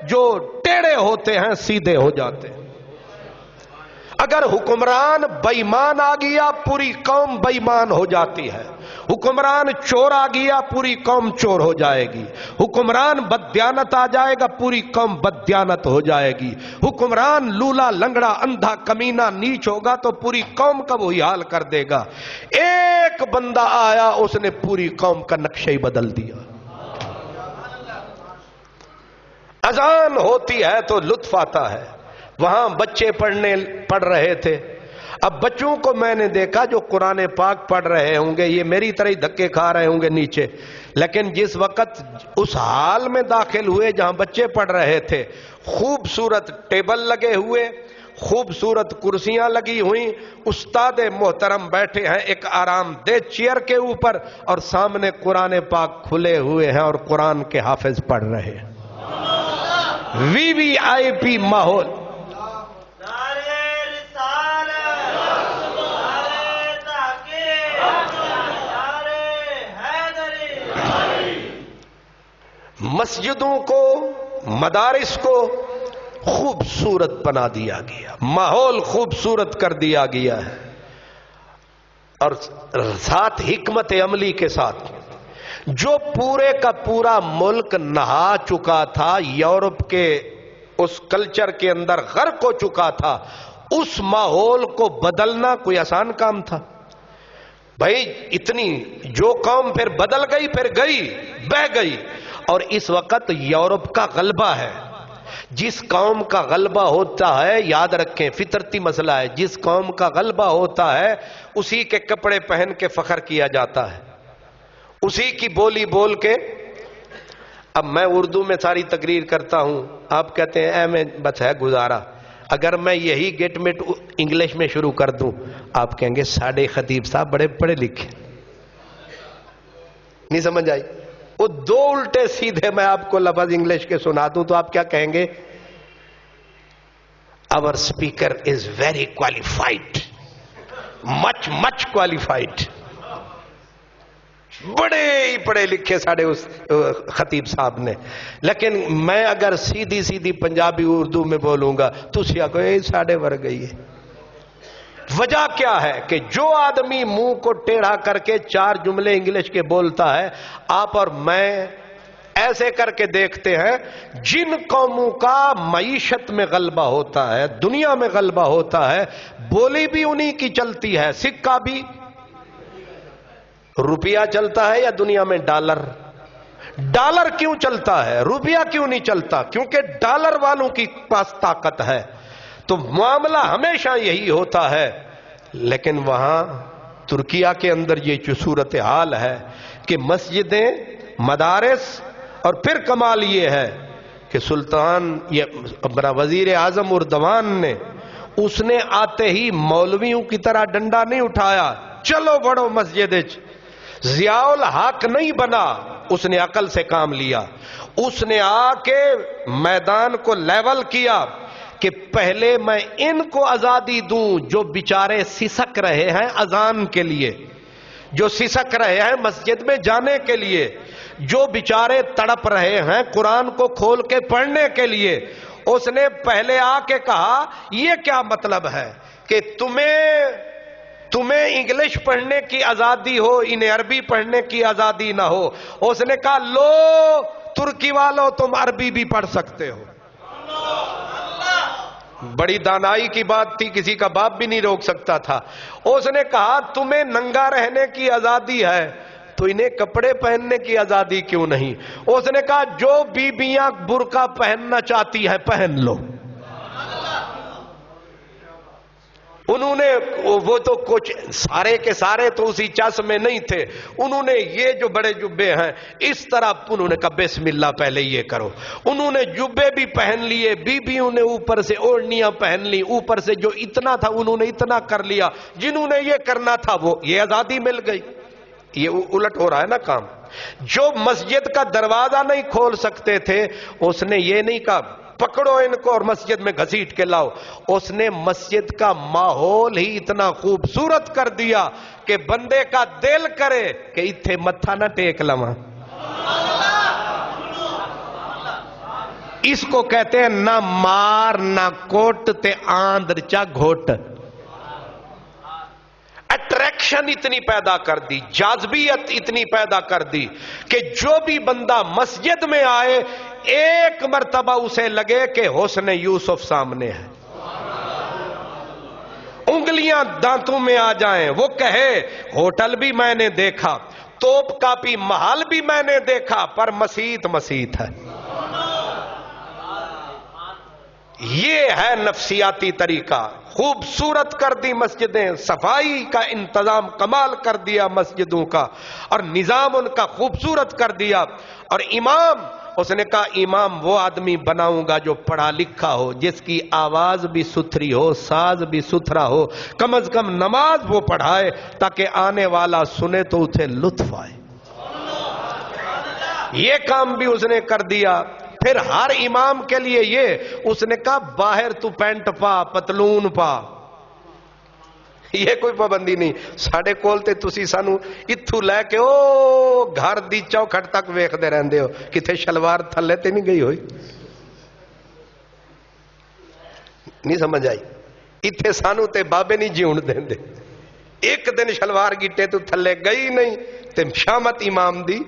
جو ٹیڑے ہوتے ہیں سیدھے ہو جاتے ہیں. اگر حکمران بےمان آ گیا پوری قوم بےمان ہو جاتی ہے. حکمران چور آ گیا پوری قوم چور ہو جائے گی. حکمران بددیانت آ جائے گا پوری قوم بددیانت ہو جائے گی. حکمران لولا لنگڑا اندھا کمینہ نیچ ہوگا تو پوری قوم کا وہی حال کر دے گا. ایک بندہ آیا اس نے پوری قوم کا نقشہ ہی بدل دیا. اذان ہوتی ہے تو لطف آتا ہے. وہاں بچے پڑھ رہے تھے. اب بچوں کو میں نے دیکھا جو قرآن پاک پڑھ رہے ہوں گے, یہ میری طرح ہی دھکے کھا رہے ہوں گے نیچے, لیکن جس وقت اس حال میں داخل ہوئے جہاں بچے پڑھ رہے تھے, خوبصورت ٹیبل لگے ہوئے, خوبصورت کرسیاں لگی ہوئیں, استاد محترم بیٹھے ہیں ایک آرام دہ چیئر کے اوپر, اور سامنے قرآن پاک کھلے ہوئے ہیں اور قرآن کے حافظ پڑھ رہے ہیں. VIP ماحول. مسجدوں کو مدارس کو خوبصورت بنا دیا گیا, ماحول خوبصورت کر دیا گیا ہے, اور ساتھ حکمت عملی کے ساتھ. جو پورے کا پورا ملک نہا چکا تھا, یورپ کے اس کلچر کے اندر غرق ہو چکا تھا, اس ماحول کو بدلنا کوئی آسان کام تھا؟ بھائی اتنی جو قوم پھر بدل گئی, پھر گئی بہ گئی, اور اس وقت یورپ کا غلبہ ہے. جس قوم کا غلبہ ہوتا ہے، یاد رکھیں فطرتی مسئلہ ہے، جس قوم کا غلبہ ہوتا ہے اسی کے کپڑے پہن کے فخر کیا جاتا ہے، اسی کی بولی بول کے. اب میں اردو میں ساری تقریر کرتا ہوں، آپ کہتے ہیں میں بس ہے گزارا. اگر میں یہی گیٹ میٹ انگلش میں شروع کر دوں، آپ کہیں گے ساڑھے خطیب صاحب بڑے پڑھے لکھے. نہیں سمجھ آئی؟ وہ دو الٹے سیدھے میں آپ کو لفظ انگلش کے سنا دوں تو آپ کیا کہیں گے؟ Our speaker is very qualified, much qualified. بڑے ہی پڑھے لکھے ساڑھے اس خطیب صاحب نے. لیکن میں اگر سیدھی پنجابی اردو میں بولوں گا تو سیا کو ساڑھے ور گئی ہے. وجہ کیا ہے کہ جو آدمی منہ کو ٹیڑھا کر کے 4 جملے انگلش کے بولتا ہے، آپ اور میں ایسے کر کے دیکھتے ہیں جن قوموں کا معیشت میں غلبہ ہوتا ہے، دنیا میں غلبہ ہوتا ہے، بولی بھی انہی کی چلتی ہے، سکہ بھی. روپیہ چلتا ہے یا دنیا میں ڈالر؟ ڈالر کیوں چلتا ہے، روپیہ کیوں نہیں چلتا؟ کیونکہ ڈالر والوں کی پاس طاقت ہے. تو معاملہ ہمیشہ یہی ہوتا ہے. لیکن وہاں ترکیہ کے اندر یہ جو صورتحال ہے کہ مسجدیں، مدارس، اور پھر کمال یہ ہے کہ سلطان اپنا وزیر اعظم اردوان نے، اس نے آتے ہی مولویوں کی طرح ڈنڈا نہیں اٹھایا چلو بڑھو مسجد. ضیاء الحق نہیں بنا، اس نے عقل سے کام لیا. اس نے آ کے میدان کو لیول کیا کہ پہلے میں ان کو آزادی دوں جو بیچارے سسک رہے ہیں اذان کے لیے، جو سسک رہے ہیں مسجد میں جانے کے لیے، جو بیچارے تڑپ رہے ہیں قرآن کو کھول کے پڑھنے کے لیے. اس نے پہلے آ کے کہا یہ کیا مطلب ہے کہ تمہیں انگلش پڑھنے کی آزادی ہو، انہیں عربی پڑھنے کی آزادی نہ ہو. اس نے کہا لو ترکی والوں تم عربی بھی پڑھ سکتے ہو. بڑی دانائی کی بات تھی، کسی کا باپ بھی نہیں روک سکتا تھا. اس نے کہا تمہیں ننگا رہنے کی آزادی ہے تو انہیں کپڑے پہننے کی آزادی کیوں نہیں؟ اس نے کہا جو بیویاں برقع پہننا چاہتی ہیں پہن لو. انہوں نے وہ تو کچھ سارے کے سارے تو اسی چس میں نہیں تھے، انہوں نے یہ جو بڑے جبے ہیں اس طرح انہوں نے کہا بسم اللہ پہلے یہ کرو. انہوں نے جبے بھی پہن لیے، بیویوں نے اوپر سے اوڑھنیاں پہن لی، اوپر سے جو اتنا تھا انہوں نے اتنا کر لیا. جنہوں نے یہ کرنا تھا وہ یہ آزادی مل گئی. یہ الٹ ہو رہا ہے نا کام. جو مسجد کا دروازہ نہیں کھول سکتے تھے اس نے یہ نہیں کہا پکڑو ان کو اور مسجد میں گھسیٹ کے لاؤ. اس نے مسجد کا ماحول ہی اتنا خوبصورت کر دیا کہ بندے کا دل کرے کہ اتھے متھا نہ ٹیک لواں. اس کو کہتے ہیں نہ مار نہ کوٹ تے آندر چا گھوٹ. اٹریکشن اتنی پیدا کر دی، جاذبیت اتنی پیدا کر دی کہ جو بھی بندہ مسجد میں آئے ایک مرتبہ اسے لگے کہ حسن یوسف سامنے ہے. انگلیاں دانتوں میں آ جائیں، وہ کہے ہوٹل بھی میں نے دیکھا، توپ کاپی محل بھی میں نے دیکھا، پر مسیت ہے. یہ ہے نفسیاتی طریقہ. خوبصورت کر دی مسجدیں، صفائی کا انتظام کمال کر دیا مسجدوں کا، اور نظام ان کا خوبصورت کر دیا. اور امام، اس نے کہا امام وہ آدمی بناؤں گا جو پڑھا لکھا ہو، جس کی آواز بھی ستھری ہو، ساز بھی ستھرا ہو، کم از کم نماز وہ پڑھائے تاکہ آنے والا سنے تو اسے لطف آئے. یہ کام بھی اس نے کر دیا. پھر ہر امام کے لیے یہ اس نے کہا باہر تو پینٹ پا پتلون پا، یہ کوئی پابندی نہیں. ساڑھے کول تے تسی سانو اتھو لے کے او گھر دی چوکھٹ تک ویکھدے رہندے ہو کتے شلوار تھلے تے نہیں گئی ہوئی. نہیں سمجھ آئی؟ اتھے سانو تے بابے نہیں جیون دیندے. ایک دن شلوار گیٹے تو تھلے گئی نہیں تے شامت امام دی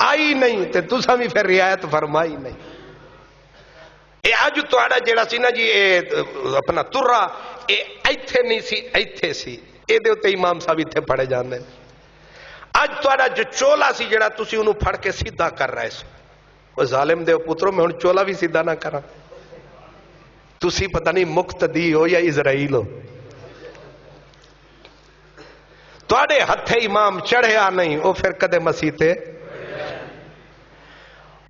آئی نہیں تے تساں بھی پھر رعایت فرمائی نہیں. اے اج تہاڈا جیڑا سی نا جی اے اپنا ترا اے ایتھے نہیں سی، ایتھے سی، اے دے اوتے امام صاحب ایتھے پڑھے جاندے. اج تہاڈا جو چولا سی جیڑا تسی اونوں پھڑ کے سیدھا کر رہے سو، او ظالم دے پترو میں ہن چولا بھی سیدھا نہ کراں. تسی پتہ نہیں مقتدی ہو یا اسرائیل ہو، تواڈے ہتھے امام چڑھیا نہیں، وہ پھر کدے مسیتے۔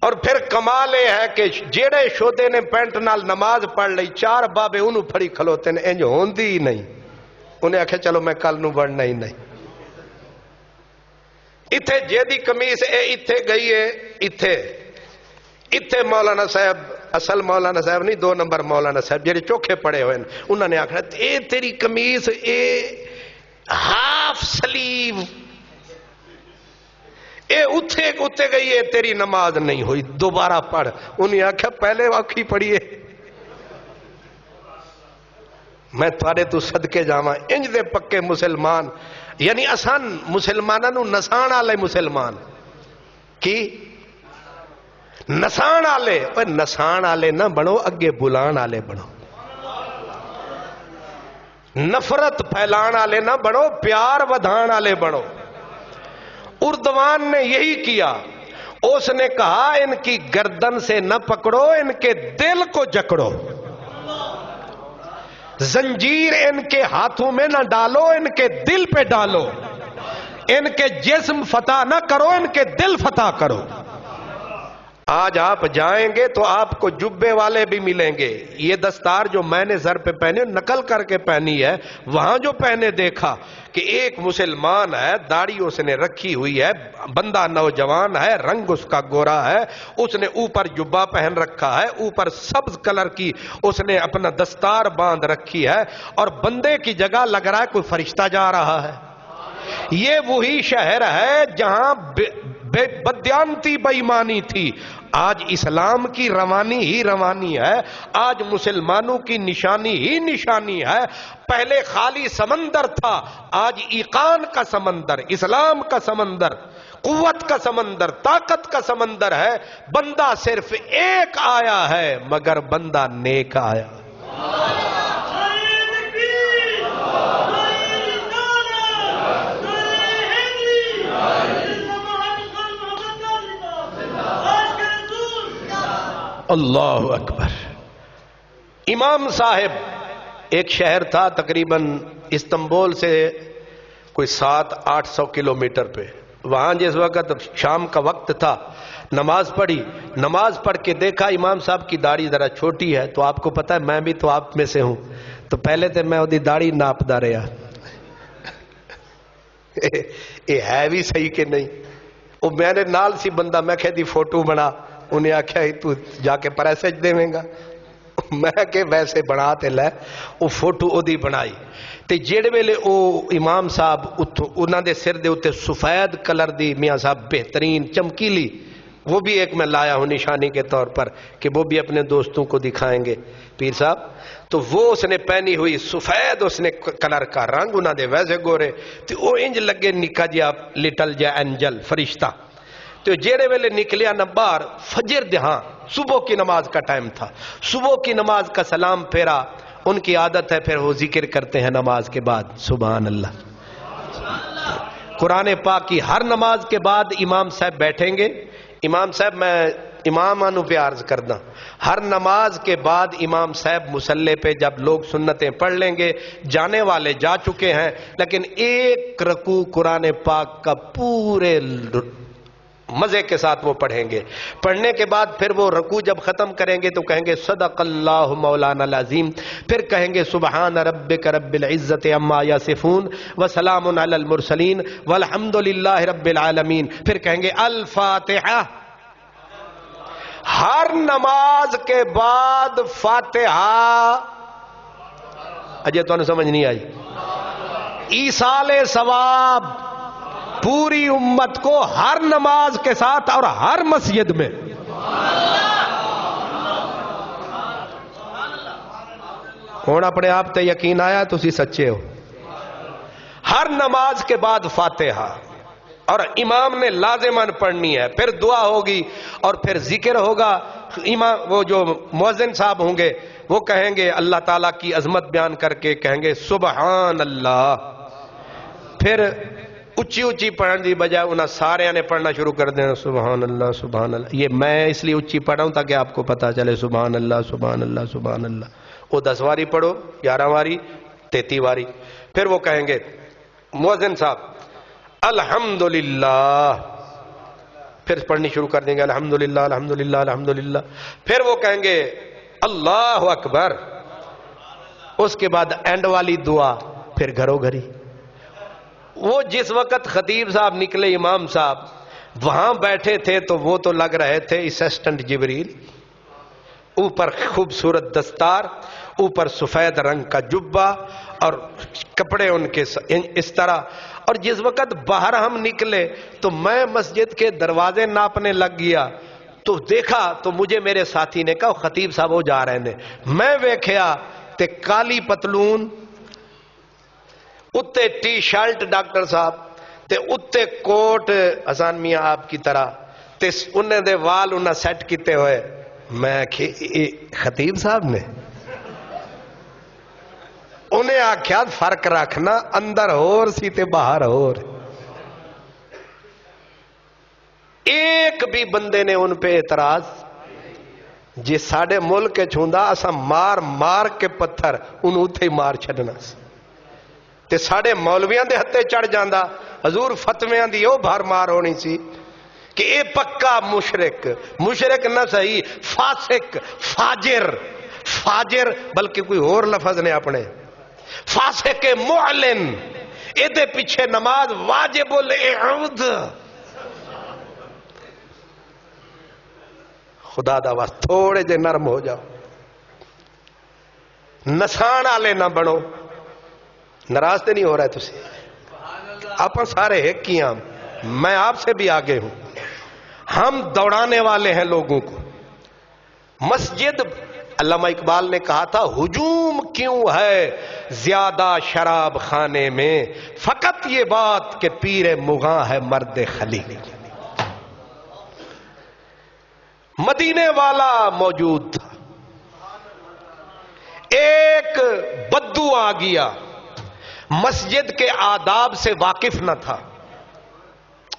اور پھر کمال یہ ہے کہ جیڑے شودے نے پینٹ نال نماز پڑھ لئی، چار بابے انہوں پھڑی کھلوتے نے، انج ہوندی ہی نہیں، انہیں آکھے چلو میں کل نو بڑھنا ہی نہیں۔ اتھے جیدی کمیس اے اتھے گئی ہے، اتھے مولانا صاحب، اصل مولانا صاحب نہیں، 2 نمبر مولانا صاحب جیڑے چوکھے پڑے ہوئے ہیں، انہوں نے آکھنا اے تیری کمیس اے ہاف سلیو، اے اتھے گئی ہے، تیری نماز نہیں ہوئی، دوبارہ پڑھ۔ انہیں آکھا پہلے واقعی پڑھیے۔ میں تھوڑے تو صدقے جاواں، انج دے پکے مسلمان، یعنی آسان مسلمانوں نو نسان والے مسلمان کی نسان والے، اوے نسان والے نہ بنو، اگے بلان والے بنو، نفرت پھیلان والے نہ بنو، پیار ودھان والے بنو۔ اردوان نے یہی کیا، اس نے کہا ان کی گردن سے نہ پکڑو، ان کے دل کو جکڑو، زنجیر ان کے ہاتھوں میں نہ ڈالو، ان کے دل پہ ڈالو، ان کے جسم فتح نہ کرو، ان کے دل فتح کرو۔ آج آپ جائیں گے تو آپ کو جبے والے بھی ملیں گے، یہ دستار جو میں نے سر پہ پہنی نقل کر کے پہنی ہے، وہاں جو پہنے دیکھا کہ ایک مسلمان ہے، داڑھی اس نے رکھی ہوئی ہے، بندہ نوجوان ہے، رنگ اس کا گورا ہے، اس نے اوپر جبہ پہن رکھا ہے، اوپر سبز کلر کی اس نے اپنا دستار باندھ رکھی ہے، اور بندے کی جگہ لگ رہا ہے کوئی فرشتہ جا رہا ہے۔ یہ وہی شہر ہے جہاں بدیانتی بے ایمانی تھی، آج اسلام کی روانی ہی روانی ہے، آج مسلمانوں کی نشانی ہی نشانی ہے۔ پہلے خالی سمندر تھا، آج ایقان کا سمندر، اسلام کا سمندر، قوت کا سمندر، طاقت کا سمندر ہے۔ بندہ صرف ایک آیا ہے، مگر بندہ نیک آیا۔ اللہ اکبر۔ امام صاحب، ایک شہر تھا تقریباً استنبول سے کوئی 700-800 کلومیٹر پہ، وہاں جس وقت شام کا وقت تھا نماز پڑھی، نماز پڑھ کے دیکھا امام صاحب کی داڑھی ذرا چھوٹی ہے، تو آپ کو پتہ ہے میں بھی تو آپ میں سے ہوں، تو پہلے تو میں وہ داڑھی ناپدا رہا یہ ہے بھی صحیح کہ نہیں۔ وہ میں نے نال سی بندہ میں کہہ دی فوٹو بنا، انہیں آکھیا تو جا کے پریسج دے گا، میں کہ ویسے بنا تے لے، وہ فوٹو او دی بنائی تے جیڑے ویلے او امام صاحب انہاں دے سر دے اوتے سفید کلر دی میاں صاحب بہترین چمکیلی، وہ بھی ایک میں لایا ہوں نشانی کے طور پر کہ وہ بھی اپنے دوستوں کو دکھائیں گے پیر صاحب، تو وہ اس نے پہنی ہوئی سفید اس نے کلر کا رنگ، انہاں دے ویسے گورے تے او انج لگے نکا جیا لٹل جا اینجل فرشتہ۔ تو جیڑے ویلے نکلیا نہ باہر فجر دہاں صبح کی نماز کا ٹائم تھا، صبح کی نماز کا سلام پھیرا، ان کی عادت ہے پھر وہ ذکر کرتے ہیں نماز کے بعد سبحان اللہ۔ قرآن پاک کی ہر نماز کے بعد امام صاحب بیٹھیں گے، امام صاحب میں امامانو پہ عرض کرنا، ہر نماز کے بعد امام صاحب مصلی پہ جب لوگ سنتیں پڑھ لیں گے، جانے والے جا چکے ہیں، لیکن ایک رکوع قرآن پاک کا پورے مزے کے ساتھ وہ پڑھیں گے، پڑھنے کے بعد پھر وہ رکوع جب ختم کریں گے تو کہیں گے صدق اللہ مولانا العظیم، پھر کہیں گے سبحان ربک رب العزت عما یصفون وسلام علی المرسلین والحمد للہ رب العالمین، پھر کہیں گے الفاتحہ۔ ہر نماز کے بعد فاتحہ، اجے تو سمجھ نہیں آئی، ایصال ثواب پوری امت کو ہر نماز کے ساتھ اور ہر مسجد میں۔ کون اپنے آپ تے یقین آیا تسی سچے ہو؟ ہر نماز کے بعد فاتحہ، اور امام نے لازماً پڑھنی ہے، پھر دعا ہوگی اور پھر ذکر ہوگا۔ امام وہ جو مؤذن صاحب ہوں گے وہ کہیں گے اللہ تعالیٰ کی عظمت بیان کر کے کہیں گے سبحان اللہ، پھر اچھی اچھی پڑھنے دی بجائے انہاں سارے نے پڑھنا شروع کر دینا سبحان اللہ سبحان اللہ۔ یہ میں اس لیے اچھی پڑھا ہوں تاکہ آپ کو پتا چلے سبحان اللہ سبحان اللہ سبحان اللہ، وہ 10 واری پڑھو، 11 واری، 33 واری. پھر وہ کہیں گے مؤذن صاحب الحمدللہ، پھر پڑھنی شروع کر دیں گے الحمدللہ الحمدللہ الحمدللہ. پھر وہ کہیں گے اللہ اکبر. اس کے بعد اینڈ والی دعا پھر گھرو گھری. وہ جس وقت خطیب صاحب نکلے، امام صاحب وہاں بیٹھے تھے تو وہ تو لگ رہے تھے اسسٹنٹ جبریل. اوپر خوبصورت دستار، اوپر سفید رنگ کا جبہ اور کپڑے ان کے اس طرح. اور جس وقت باہر ہم نکلے تو میں مسجد کے دروازے ناپنے لگ گیا تو دیکھا تو مجھے میرے ساتھی نے کہا خطیب صاحب وہ جا رہے ہیں. میں ویکھیا تے کالی پتلون اتے ٹی شرٹ ڈاکٹر صاحب تے اتے کوٹ حسان میاں آپ کی طرح تے انہیں دے وال انہیں سیٹ کیتے ہوئے. میں خطیب صاحب نے انہیں آخیا فرق رکھنا، اندر ہور سی تے باہر ہور. ایک بھی بندے نے ان پہ اعتراض جی ساڑے ملک چھوندا اسا مار مار کے پتھر انہوں اتھے مار چھڑنا تے ساڑے مولویاں دے ہتھے چڑھ جاندہ. حضور فتویاں دی او بھار مار ہونی سی کہ اے پکا مشرک، مشرک نہ صحیح فاسق فاجر، فاجر بلکہ کوئی اور لفظ نے اپنے فاسق معلن. اے دے پیچھے نماز واجب العود. خدا دا واسطہ تھوڑے جے نرم ہو جاؤ، نسان آلے نہ بنو. ناراض تے نہیں ہو رہا ہے تسی؟ آپ سارے ایک کی ہم، میں آپ سے بھی آگے ہوں. ہم دوڑانے والے ہیں لوگوں کو. مسجد علامہ اقبال نے کہا تھا ہجوم کیوں ہے زیادہ شراب خانے میں، فقط یہ بات کہ پیر مغاں ہے مرد خلیل. مدینے والا موجود تھا، ایک بدو آ گیا، مسجد کے آداب سے واقف نہ تھا.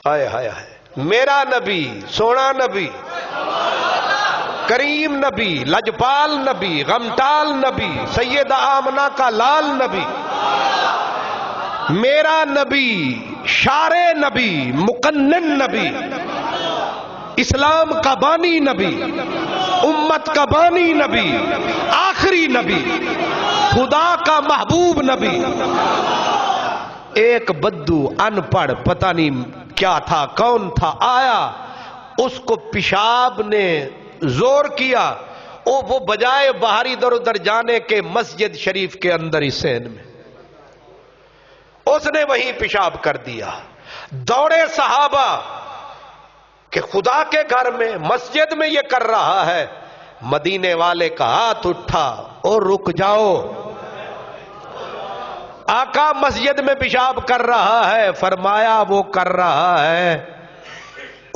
ہائے ہائے ہائے، میرا نبی، سونا نبی، کریم نبی، لجپال نبی، غمٹال نبی، سیدہ آمنہ کا لال نبی، میرا نبی، شار نبی، مقنن نبی، اسلام کا بانی نبی، امت کا بانی نبی، آخری نبی، خدا کا محبوب نبی. ایک بدو ان پڑھ پتہ نہیں کیا تھا کون تھا آیا، اس کو پیشاب نے زور کیا، وہ بجائے باہر ادھر ادھر جانے کے مسجد شریف کے اندر ہی سین میں اس نے وہیں پیشاب کر دیا. دوڑے صحابہ کہ خدا کے گھر میں مسجد میں یہ کر رہا ہے. مدینے والے کا ہاتھ اٹھا اور رک جاؤ، آقا مسجد میں پیشاب کر رہا ہے. فرمایا وہ کر رہا ہے،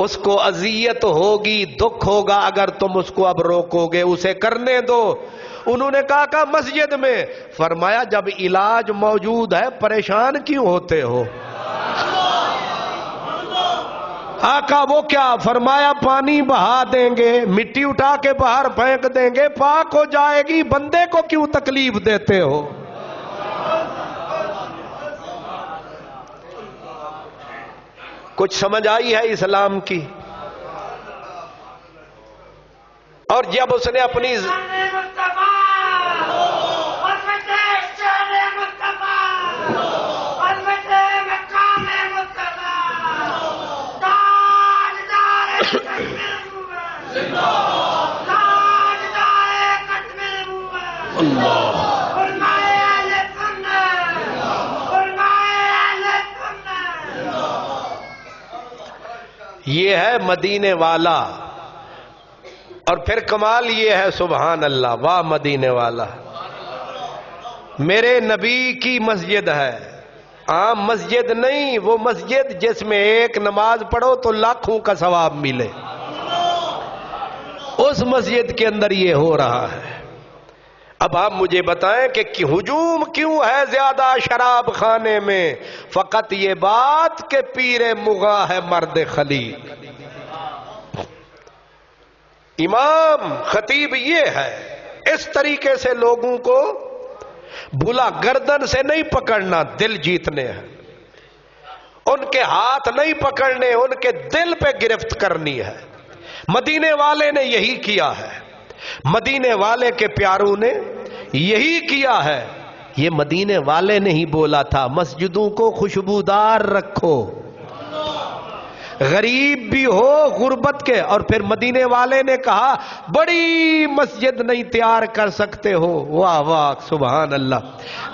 اس کو اذیت ہوگی، دکھ ہوگا اگر تم اس کو اب روکو گے، اسے کرنے دو. انہوں نے کہا کہ مسجد میں. فرمایا جب علاج موجود ہے پریشان کیوں ہوتے ہو؟ آقا وہ کیا؟ فرمایا پانی بہا دیں گے، مٹی اٹھا کے باہر پھینک دیں گے، پاک ہو جائے گی، بندے کو کیوں تکلیف دیتے ہو؟ کچھ سمجھ آئی ہے اسلام کی؟ اور جب اس نے اپنی یہ ہے مدینے والا. اور پھر کمال یہ ہے سبحان اللہ، واہ مدینے والا. میرے نبی کی مسجد ہے، عام مسجد نہیں، وہ مسجد جس میں ایک نماز پڑھو تو لاکھوں کا ثواب ملے. اس مسجد کے اندر یہ ہو رہا ہے. اب آپ مجھے بتائیں کہ ہجوم کیوں ہے زیادہ شراب خانے میں؟ فقط یہ بات کہ پیر مغاں ہے مرد خلیل. امام خطیب یہ ہے اس طریقے سے لوگوں کو بھلا گردن سے نہیں پکڑنا، دل جیتنے ہیں، ان کے ہاتھ نہیں پکڑنے، ان کے دل پہ گرفت کرنی ہے۔ مدینے والے نے یہی کیا ہے، مدینے والے کے پیاروں نے یہی کیا ہے۔ یہ مدینے والے نے ہی بولا تھا مسجدوں کو خوشبودار رکھو، غریب بھی ہو غربت کے، اور پھر مدینے والے نے کہا بڑی مسجد نہیں تیار کر سکتے ہو، واہ واہ سبحان اللہ۔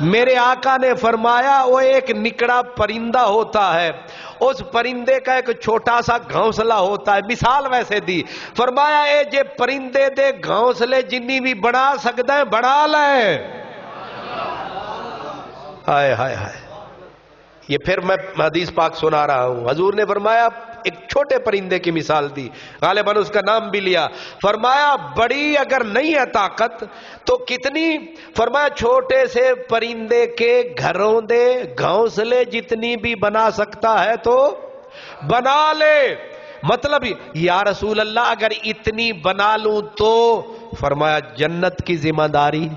میرے آقا نے فرمایا وہ ایک نکڑا پرندہ ہوتا ہے، اس پرندے کا ایک چھوٹا سا گھونسلہ ہوتا ہے، مثال ویسے دی، فرمایا اے جے پرندے دے گھونسلے جنی بھی بنا سکتا ہے بنا لے۔ ہائے ہائے ہائے، یہ پھر میں حدیث پاک سنا رہا ہوں، حضور نے فرمایا ایک چھوٹے پرندے کی مثال دی، غالباً اس کا نام بھی لیا، فرمایا بڑی اگر نہیں ہے طاقت تو کتنی، فرمایا چھوٹے سے پرندے کے گھروں دے گھونسلے جتنی بھی بنا سکتا ہے تو بنا لے۔ مطلب یا رسول اللہ اگر اتنی بنا لوں تو، فرمایا جنت کی ذمہ داری۔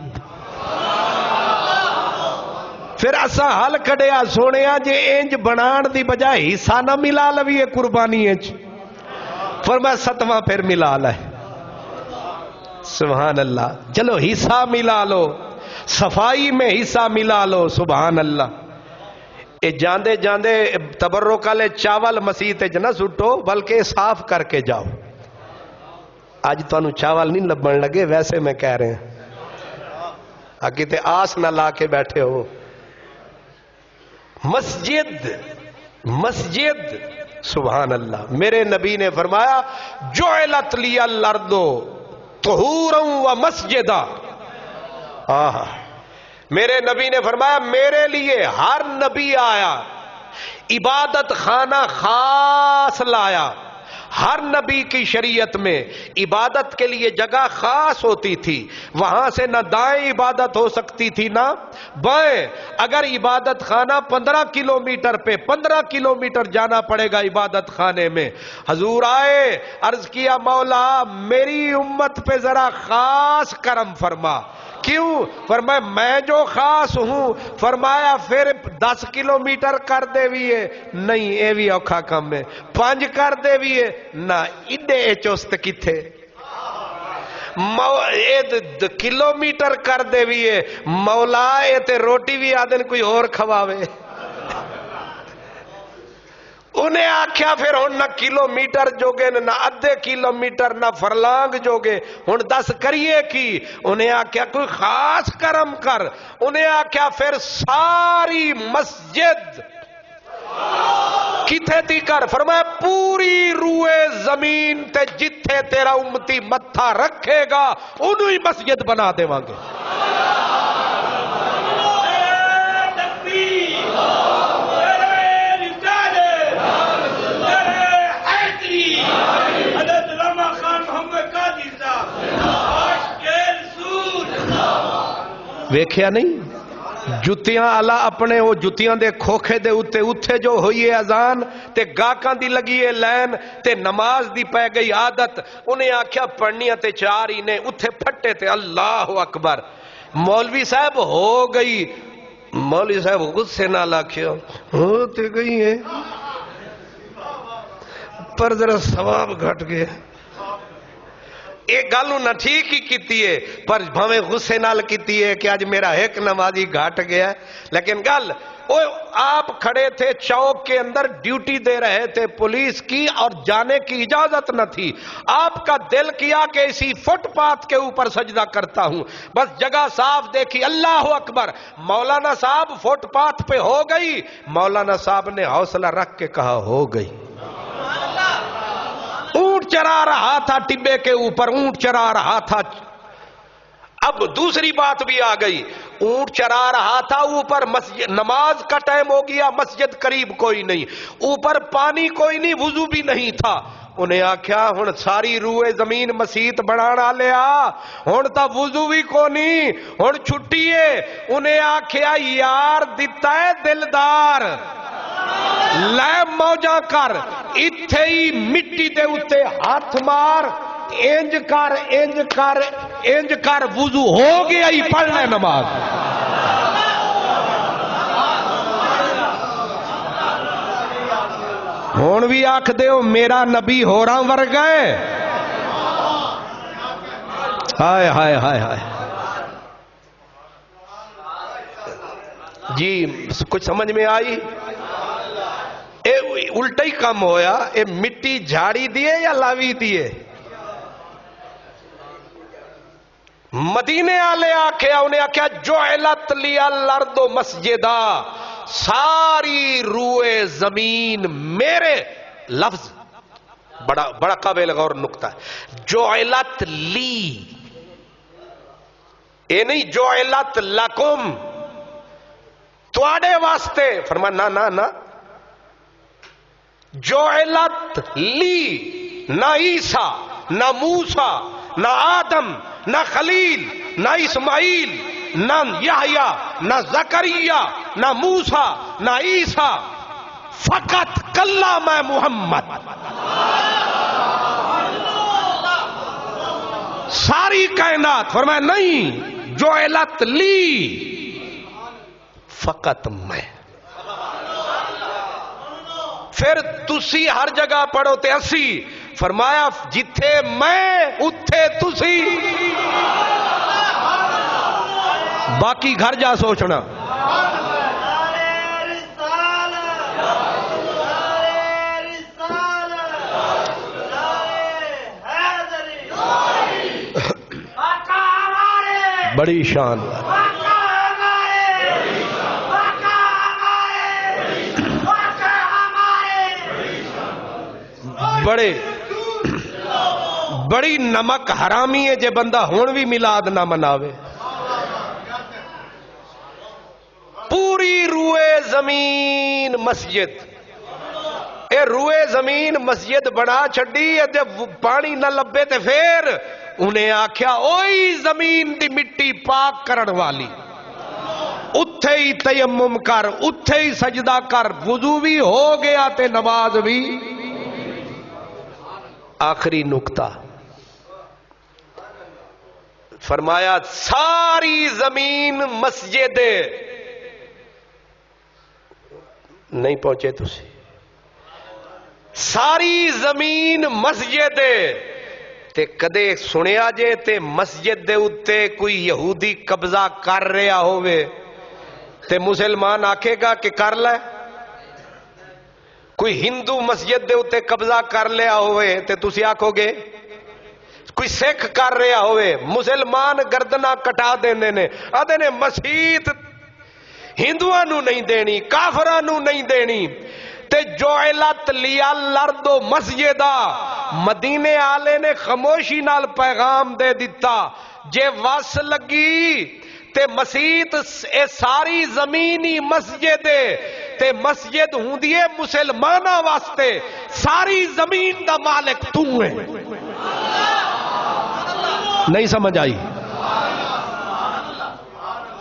پھر اسا حل کڈیا سونیا جے انج بنان دی بجائے حصہ نہ ملا لویے قربانی اچ، فرمایا 7واں پھر ملا لے۔ سبحان اللہ، چلو حصہ ملا لو، صفائی میں حصہ ملا لو، سبحان اللہ۔ اے جاندے جاندے تبرک والے چاول مسیت وچ نہ سٹو بلکہ صاف کر کے جاؤ۔ اج تانوں چاول نہیں لبن لگے، ویسے میں کہہ رہے ہیں، اگے تے آس نہ لا کے بیٹھے ہو۔ مسجد مسجد سبحان اللہ، میرے نبی نے فرمایا جعلت لی الارض طہورا و مسجدا، میرے نبی نے فرمایا میرے لیے ہر نبی آیا عبادت خانہ خاص لایا، ہر نبی کی شریعت میں عبادت کے لیے جگہ خاص ہوتی تھی، وہاں سے نہ دائیں عبادت ہو سکتی تھی نہ بائیں، اگر عبادت خانہ 15 کلومیٹر پہ 15 کلومیٹر جانا پڑے گا عبادت خانے میں۔ حضور آئے، عرض کیا مولا میری امت پہ ذرا خاص کرم فرما، کیوں؟ فرمایا میں جو خاص ہوں، فرمایا پھر 10 کلومیٹر کر دے ویے نہیں، اے بھی اوکھا کم ہے، 5 کر دے ویے نہ، ایڈے چوست کتھے، کلومیٹر کر دے ویے مولا اے تے روٹی بھی آدن کوئی اور کھواوے۔ انہیں آکھیا پھر ہن نہ کلومیٹر جوگے نہ ادھے کلومیٹر نہ فرلانگ جوگے، ہن 10 کریے کی؟ انہیں آکھیا کوئی خاص کرم کر، انہیں آکھیا پھر ساری مسجد کتھے تھی کر، فرمایا پوری روئے زمین تے جتھے تیرا امتی متھا رکھے گا انہوں ہی مسجد بنا دے وانگے۔ ویکھیا نہیں جتیاں اللہ اپنے وہ جتیاں دے کھوکھے دے اتے اتے جو ہوئی اذان تے گاکاں دی لگی ہے لین تے نماز دی پہ گئی عادت، انہیں آکھیا پڑھنیاں تے 4 ہی نے اتے پھٹے تے اللہ اکبر۔ مولوی صاحب ہو گئی، مولوی صاحب غصے نہ لاکھیا ہوتے گئی ہے پر ذرا ثواب گھٹ گئے، ایک گالوں نہ ٹھیک ہی کیتی ہے پر بھویں غصے نال کیتی ہے کہ آج میرا ایک نمازی گھٹ گیا ہے، لیکن گل آپ کھڑے تھے چوک کے اندر ڈیوٹی دے رہے تھے پولیس کی اور جانے کی اجازت نہ تھی، آپ کا دل کیا کہ اسی فٹ پاتھ کے اوپر سجدہ کرتا ہوں، بس جگہ صاف دیکھی اللہ اکبر، مولانا صاحب فٹ پاتھ پہ ہو گئی، مولانا صاحب نے حوصلہ رکھ کے کہا ہو گئی۔ اونٹ چرا رہا تھا ٹبے کے اوپر، اونٹ چرا رہا تھا، اب دوسری بات بھی آ گئی، اونٹ چرا رہا تھا اوپر مسجد، نماز کا ٹائم ہو گیا، مسجد قریب کوئی نہیں، اوپر پانی کوئی نہیں، وضو بھی نہیں تھا، انہیں آکھیا ہن ساری روئے زمین مسیت بنانا لیا ہن تا وضو بھی کو نہیں، ہن چھٹی ہے، انہیں آکھیا یار دیتا ہے دلدار لے موجہ کر، اتھے ہی مٹی دے اتے ہاتھ مار، انج کر وضو ہو گیا ہی پڑھنا نماز. ہون بھی آکھ دیو میرا نبی ہوراں ورگا ہے. ہائے ہائے ہائے ہائے. جی کچھ سمجھ میں آئی؟ اے الٹا ہی کام ہویا. اے مٹی جھاڑی دیے یا لاوی دیے؟ مدینے والے آکھیا انہیں آکھیا جعلت لی الارض مسجدا، ساری روئے زمین میرے. لفظ بڑا قابل غور نکتہ ہے. جعلت لی، اے نہیں جعلت لکم تواڈے واسطے. فرمایا نا نا نا، جعلت لی، نہ عیسیٰ نہ موسیٰ نہ آدم نہ خلیل نہ اسماعیل نہ یحییٰ نہ زکریا نہ موسیٰ نہ عیسیٰ، فقط کلام محمد. ساری کائنات. فرمایا نہیں، جعلت لی، فقط میں. پھر تسی ہر جگہ پڑھو تے اسی. فرمایا جتھے میں اتھے تسی، باقی گھر جا سوچنا. بڑی شان. بڑی نمک حرامی ہے جے بندہ ہون بھی میلاد نہ مناوے. پوری روئے زمین مسجد. اے روئے زمین مسجد بنا چھڈی. جب پانی نہ لبے تے پھر انہیں آکھیا اوئی زمین دی مٹی پاک کرن والی، اتھے ہی تیمم کر، اتھے ہی سجدہ کر. وضو بھی ہو گیا تے نماز بھی. آخری نکتہ فرمایا ساری زمین مسجد. نہیں پہنچے تسی. ساری زمین مسجد تے کدے سنیا جے تے مسجد دے اتے کوئی یہودی قبضہ کر رہا ہوئے تے مسلمان آکھے گا کہ کر لے؟ کوئی ہندو مسجد دے اتے قبضہ کر لیا ہوئے تے تسی آکھو گے؟ کوئی سکھ کر رہا ہوئے، مسلمان گردنا کٹا دینے نے، آدھے نے مسیت ہندوؤں نو نہیں دینی، کافراں نو نہیں دینی. تے جعلت لی الارض مسجدا، مدینے آلے نے خاموشی نال پیغام دے دیتا. جے وس لگی تے مسیت اے ساری زمینی مسجد تے مسجد ہوندی ہے مسلمانہ واسطے. ساری زمین دا مالک تو ہے. نہیں سمجھ آئی؟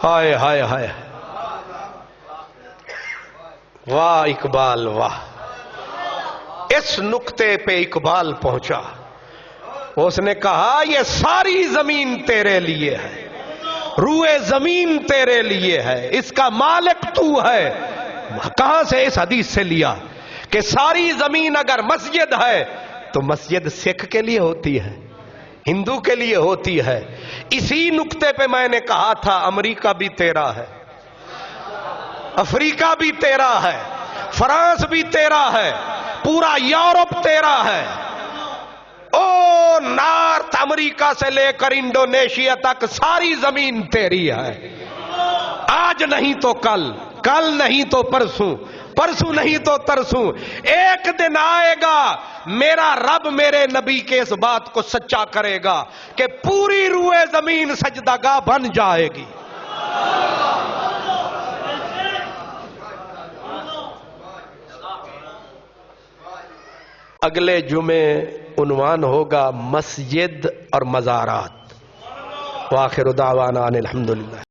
ہائے ہائے ہائے. واہ اقبال واہ. اس نقطے پہ اقبال پہنچا. اس نے کہا یہ ساری زمین تیرے لیے ہے، روئے زمین تیرے لیے ہے، اس کا مالک تو ہے. کہاں سے اس حدیث سے لیا کہ ساری زمین اگر مسجد ہے تو مسجد سکھ کے لیے ہوتی ہے، ہندو کے لیے ہوتی ہے. اسی نقطے پہ میں نے کہا تھا امریکہ بھی تیرا ہے، افریقہ بھی تیرا ہے، فرانس بھی تیرا ہے، پورا یورپ تیرا ہے. او نارتھ امریکہ سے لے کر انڈونیشیا تک ساری زمین تیری ہے. آج نہیں تو کل، کل نہیں تو پرسوں، پرسوں نہیں تو ترسوں. ایک دن آئے گا میرا رب میرے نبی کے اس بات کو سچا کرے گا کہ پوری روئے زمین سجدہ گاہ بن جائے گی. اگلے جمعے عنوان ہوگا مسجد اور مزارات. وآخر دعوانا ان الحمدللہ.